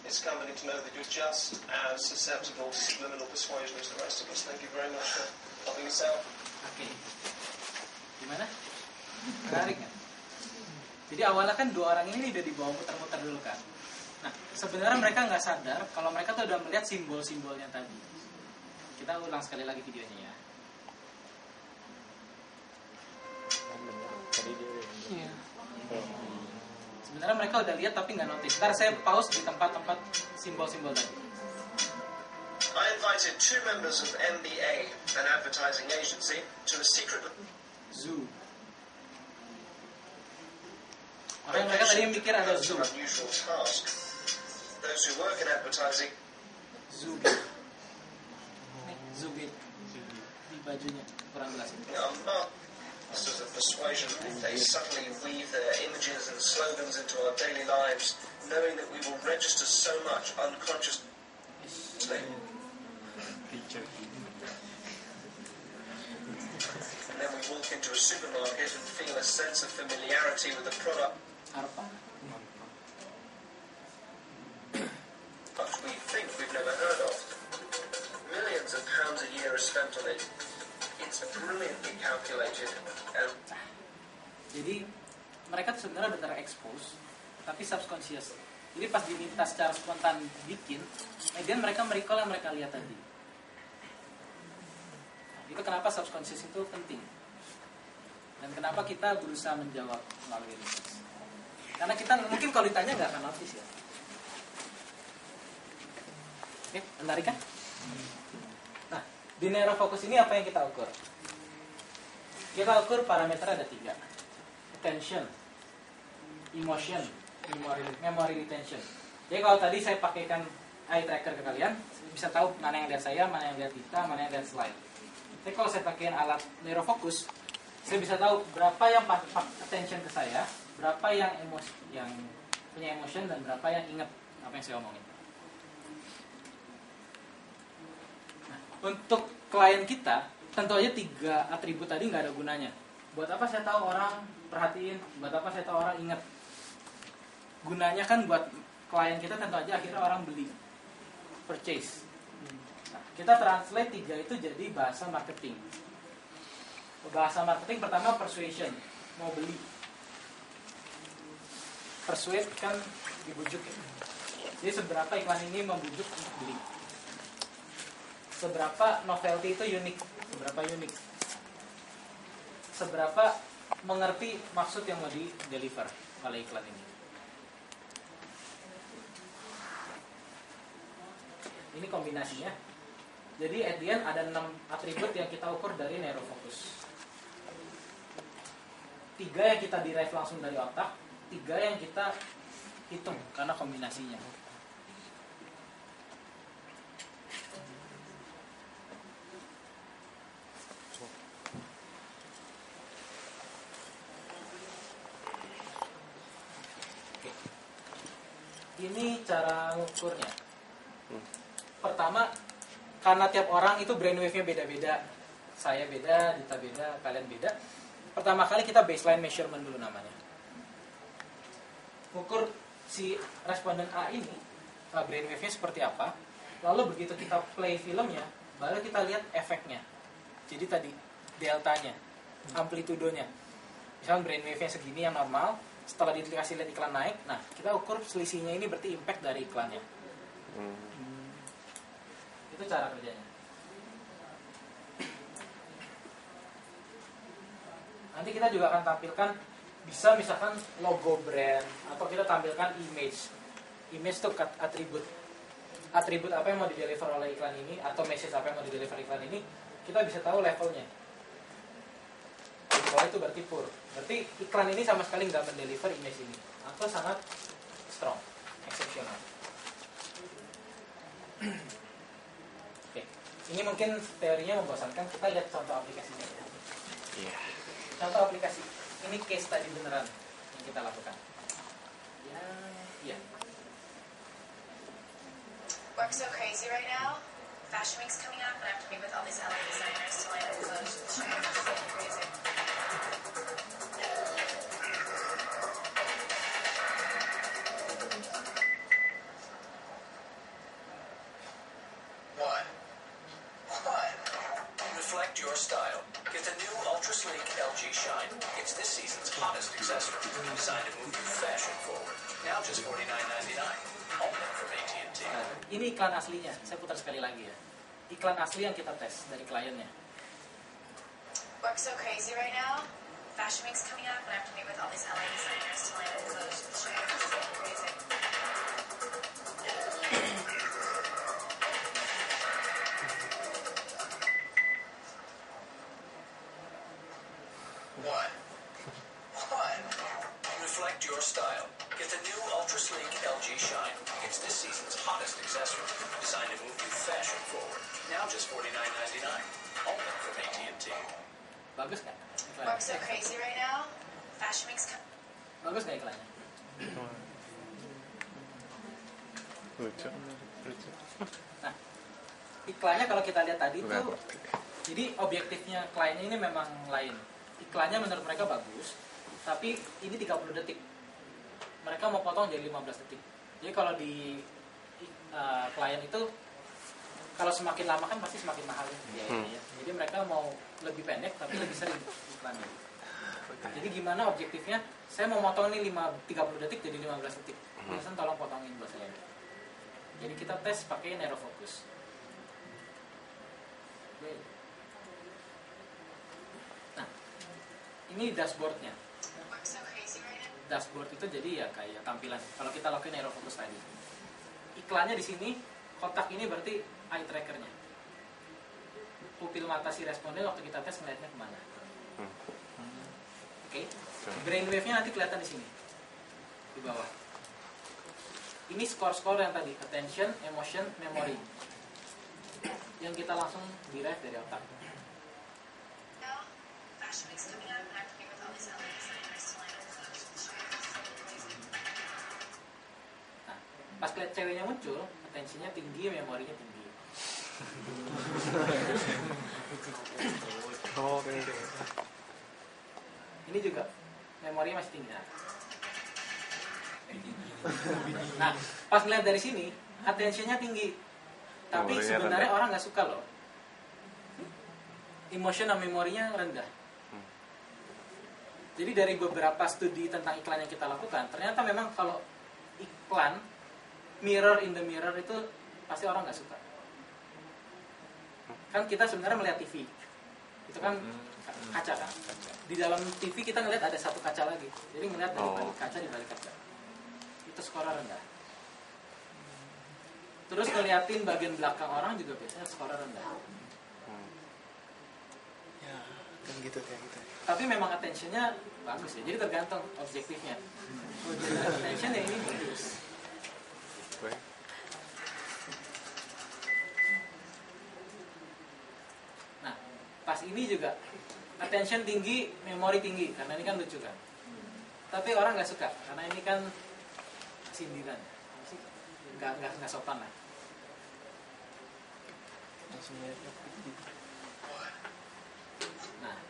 [SPEAKER 7] it's comforting to know that you're just as susceptible to subliminal persuasion as the rest of us. Thank you very much for helping us out.
[SPEAKER 1] Oke. Gimana? Menarik kan? Jadi awalnya kan dua orang ini udah dibawa muter-muter dulu kan. Nah, sebenarnya mereka nggak sadar kalau mereka tuh udah melihat simbol-simbolnya tadi. Kita ulang sekali lagi videonya ya.
[SPEAKER 2] Iya.
[SPEAKER 1] Sebenarnya mereka udah lihat tapi nggak notice. Ntar saya pause di tempat-tempat simbol-simbol tadi.
[SPEAKER 7] I invited two members of MBA, an advertising agency, to a secret
[SPEAKER 1] Zoo. Orang mereka tadi mikir ada zoo.
[SPEAKER 7] unusual task. Those who work in advertising
[SPEAKER 1] Zoo gate. Nih, zoo gate. Di bajunya kurang jelas ini.
[SPEAKER 7] are masters of persuasion. They subtly weave their images and slogans into our daily lives, knowing that we will register so much unconsciously. And then we walk into a supermarket and feel a sense of familiarity with the product
[SPEAKER 1] Apa?
[SPEAKER 7] we think we've never heard of. Millions of pounds a year are spent on it. It's brilliantly calculated and
[SPEAKER 1] Jadi mereka tuh sebenarnya udah terekspos, tapi subconscious. Jadi pas diminta secara spontan bikin, kemudian mereka merecall yang mereka lihat tadi. Nah, itu kenapa subconscious itu penting. Dan kenapa kita berusaha menjawab melalui research. Karena kita mungkin kalau ditanya nggak akan notice ya. Oke, menarik kan? Nah, di neurofocus ini apa yang kita ukur? Kita ukur parameter ada 3. Attention, emotion, memory retention. Jadi kalau tadi saya pakaikan eye tracker ke kalian, bisa tahu mana yang lihat saya, mana yang lihat kita, mana yang lihat slide. Tapi kalau saya pakaiin alat neurofocus, saya bisa tahu berapa yang attention ke saya, berapa yang yang punya emotion, dan berapa yang ingat apa yang saya omongin. Nah, untuk klien kita, tentu aja 3 atribut tadi nggak ada gunanya. Buat apa saya tahu orang perhatiin, buat apa saya tahu orang ingat. Gunanya kan buat klien kita tentu aja akhirnya orang beli. purchase. Nah, kita translate 3 itu jadi bahasa marketing. Bahasa marketing pertama persuasion, mau beli. Persuade kan dibujuk ya. Jadi seberapa iklan ini membujuk untuk beli. Seberapa novelty itu unik, seberapa unik. Seberapa mengerti maksud yang mau di deliver oleh iklan ini. Ini kombinasinya. Jadi at the end ada 6 atribut yang kita ukur dari neurofocus. 3 yang kita derive langsung dari otak, 3 yang kita hitung karena kombinasinya. Oke. Ini cara ngukurnya. Pertama, karena tiap orang itu brainwave-nya beda-beda. Saya beda, Dita beda, kalian beda. Pertama kali kita baseline measurement dulu namanya. Ukur si responden A ini, brainwave-nya seperti apa. Lalu begitu kita play filmnya, baru kita lihat efeknya. Jadi tadi, deltanya, amplitudonya. Misalnya brainwave-nya segini yang normal, setelah dikasih lihat iklan naik, nah kita ukur selisihnya ini berarti impact dari iklannya. Itu cara kerjanya. Nanti kita juga akan tampilkan, bisa misalkan logo brand, atau kita tampilkan image. Image itu atribut. Atribut apa yang mau di-deliver oleh iklan ini, atau message apa yang mau di-deliver iklan ini, kita bisa tahu levelnya. Di bawah itu berarti poor. Berarti iklan ini sama sekali nggak mendeliver image ini, atau sangat strong, eksepsional. Oke, ini mungkin teorinya membosankan. Kita lihat contoh aplikasinya.
[SPEAKER 2] Iya.
[SPEAKER 1] Contoh aplikasi. Ini case tadi beneran yang kita lakukan. Ya.
[SPEAKER 8] Work so crazy right now. Fashion Week's coming up, and I have to meet with all these LA designers to line up clothes for the show. It's so crazy.
[SPEAKER 7] Reflect your style. Get the new ultra sleek LG Shine. It's this season's hottest accessory, designed to move you fashion forward. Now just $49.99. Only from AT&T.
[SPEAKER 1] Nah, ini iklan aslinya. Saya putar sekali lagi ya. Iklan asli yang kita tes dari kliennya.
[SPEAKER 8] Work so crazy right now. Fashion Week's coming up, and I have to meet with all these LA designers to line up clothes for the show. It's so crazy.
[SPEAKER 7] Reflect your style. Get the new ultra sleek LG Shine. It's this season's hottest accessory, designed to move you fashion forward. Now just $49.99. Only from AT&T.
[SPEAKER 1] Bagus nggak?
[SPEAKER 8] Work so
[SPEAKER 1] Iklannya.
[SPEAKER 8] crazy right now. Fashion Week's coming.
[SPEAKER 1] Bagus nggak iklannya?
[SPEAKER 3] Lucu.
[SPEAKER 1] Nah, iklannya kalau kita lihat tadi
[SPEAKER 3] Nggak
[SPEAKER 1] tuh,
[SPEAKER 3] ngerti.
[SPEAKER 1] jadi objektifnya kliennya ini memang lain. Iklannya menurut mereka bagus, tapi ini 30 detik. Mereka mau potong jadi 15 detik. Jadi kalau di klien itu, kalau semakin lama kan pasti semakin mahal biayanya. Jadi mereka mau lebih pendek tapi lebih sering iklannya. Jadi gimana objektifnya? Saya mau motong nih 30 detik jadi 15 detik. Pesan tolong potongin buat saya. Jadi kita tes pakai neurofocus. Nah, ini dashboardnya.
[SPEAKER 8] Work so crazy right now.
[SPEAKER 1] Dashboard itu jadi ya kayak tampilan. Kalau kita lakuin neurofocus tadi, iklannya di sini, kotak ini berarti eye trackernya. Pupil mata si responden waktu kita tes ngeliatnya kemana. Oke. Brainwave-nya nanti kelihatan di sini, di bawah. Ini skor-skor yang tadi, attention, emotion, memory, yang kita langsung derive dari otak.
[SPEAKER 8] Now, Fashion Week's coming up, and I have to meet with all these LA designers to line up clothes for the show. It's so crazy.
[SPEAKER 1] Nah, pas lihat ceweknya muncul, attention-nya tinggi, memorinya tinggi.
[SPEAKER 3] Oh, ini.
[SPEAKER 1] Ini juga memorinya masih tinggi. Nah, pas ngeliat dari sini, attention-nya tinggi, Tapi
[SPEAKER 3] Memorinya
[SPEAKER 1] sebenarnya
[SPEAKER 3] rendah.
[SPEAKER 1] orang nggak suka loh. Emotional memorinya rendah. Jadi dari beberapa studi tentang iklan yang kita lakukan, ternyata memang kalau iklan mirror in the mirror itu pasti orang nggak suka. Kan kita sebenarnya melihat TV, itu kan kaca kan. Di dalam TV kita ngelihat ada satu kaca lagi, jadi ngelihat dari balik kaca di balik kaca. Itu skornya rendah. Terus ngeliatin bagian belakang orang juga biasanya skornya rendah.
[SPEAKER 4] Ya, kan gitu kayak gitu.
[SPEAKER 1] Tapi memang attentionnya bagus ya, jadi tergantung objektifnya. Attention yang ini bagus.
[SPEAKER 3] Baik.
[SPEAKER 1] Nah, pas ini juga attention tinggi, memori tinggi, karena ini kan lucu kan. Tapi orang nggak suka, karena ini kan sindiran, nggak sopan lah.
[SPEAKER 4] Langsung lihat.
[SPEAKER 1] Nah,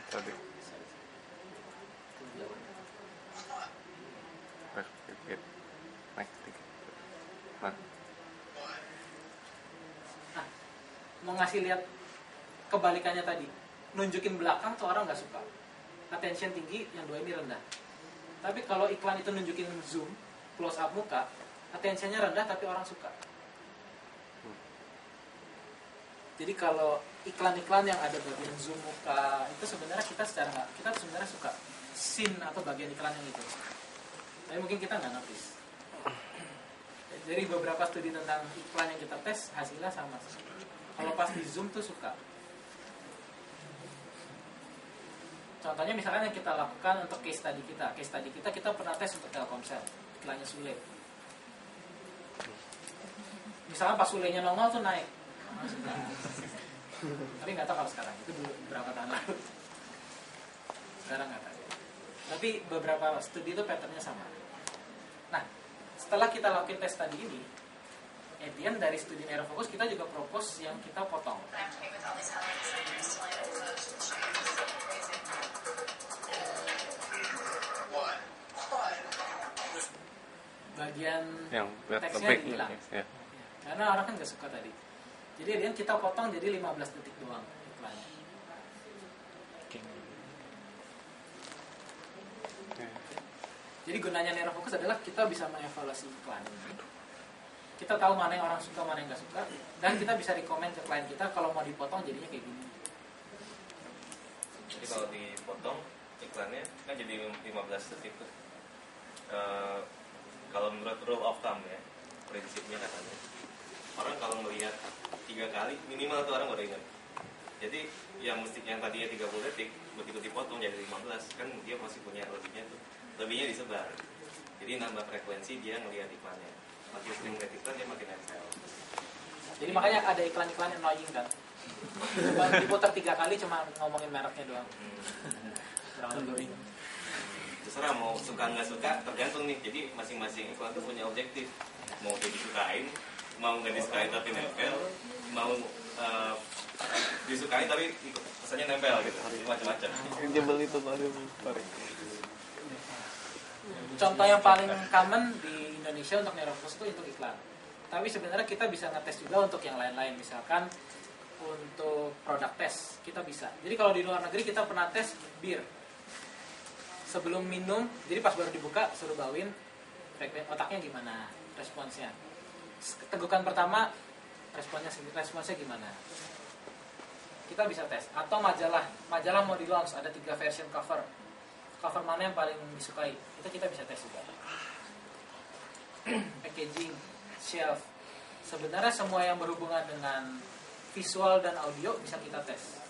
[SPEAKER 3] Tadi. Sedikit. Naik sedikit. Nah,
[SPEAKER 1] mau ngasih lihat kebalikannya tadi, nunjukin belakang tuh orang nggak suka. Attention tinggi, yang dua ini rendah. Tapi kalau iklan itu nunjukin zoom, close up muka, attentionnya rendah tapi orang suka. Jadi kalau iklan-iklan yang ada bagian zoom muka itu sebenarnya kita sebenarnya suka scene atau bagian iklan yang itu. Tapi mungkin kita nggak notice. Dari beberapa studi tentang iklan yang kita tes hasilnya sama. Kalau pas di zoom tuh suka. Contohnya misalkan yang kita lakukan untuk case study kita pernah tes untuk Telkomsel, iklannya Sule. Misalkan pas Sulenya nongol tuh naik. Tapi nggak tahu kalau sekarang, itu dulu berapa tahun lalu. Sekarang nggak tahu. Tapi beberapa studi itu patternnya sama. Nah, setelah kita lakukan tes tadi ini, Edian dari studi Neurofokus kita juga propose yang kita potong.
[SPEAKER 8] I have to meet with all these LA designers to line up the shares. Crazy.
[SPEAKER 1] Bagian
[SPEAKER 3] yang
[SPEAKER 1] teksnya
[SPEAKER 3] lebih
[SPEAKER 1] hilang.
[SPEAKER 3] ya.
[SPEAKER 1] Karena orang kan nggak suka tadi. Jadi Edian kita potong jadi 15 detik doang iklannya. Jadi gunanya Neurofokus adalah kita bisa mengevaluasi iklan. Kita tahu mana yang orang suka, mana yang nggak suka, dan kita bisa rekomend ke klien kita kalau mau dipotong jadinya kayak gini.
[SPEAKER 5] Jadi kalau dipotong iklannya kan jadi 15 detik tuh. Kalau menurut rule of thumb ya, prinsipnya katanya orang kalau melihat 3 kali minimal tuh orang baru ingat. Jadi yang tadinya 30 detik begitu dipotong jadi 15 kan dia masih punya lebihnya tuh. Lebihnya disebar. Jadi nambah frekuensi dia ngelihat iklannya. Makin sering ngeliat iklan dia makin nempel.
[SPEAKER 1] Jadi makanya ada iklan-iklan annoying kan. Cuma diputar 3 kali cuma ngomongin mereknya doang. Kurang lebih.
[SPEAKER 5] Terserah mau suka nggak suka tergantung nih. Jadi masing-masing iklan tuh punya objektif. Mau dia disukain, mau nggak disukain tapi nempel, mau disukain tapi pesannya nempel gitu, macam-macam.
[SPEAKER 4] Jebel itu baru.
[SPEAKER 1] Contoh yang paling common di Indonesia untuk Neurofokus itu untuk iklan. Tapi sebenarnya kita bisa ngetes juga untuk yang lain-lain. Misalkan untuk produk tes kita bisa. Jadi kalau di luar negeri kita pernah tes bir. Sebelum minum, jadi pas baru dibuka suruh bauin otaknya gimana, responsnya. Tegukan pertama responsnya gimana. Kita bisa tes. Atau majalah mau di-launch ada 3 version cover. Cover mana yang paling disukai, itu kita bisa tes juga. Packaging, shelf, sebenarnya semua yang berhubungan dengan visual dan audio bisa kita tes.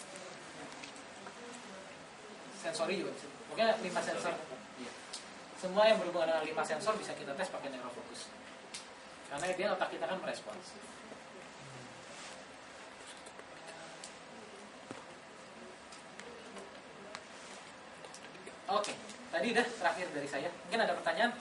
[SPEAKER 1] Sensori juga bisa. Pokoknya 5 sensor. Iya. Semua yang berhubungan dengan 5 sensor bisa kita tes pakai Neurofokus. Karena dia otak kita kan merespons. Oke, tadi udah terakhir dari saya. Mungkin ada pertanyaan?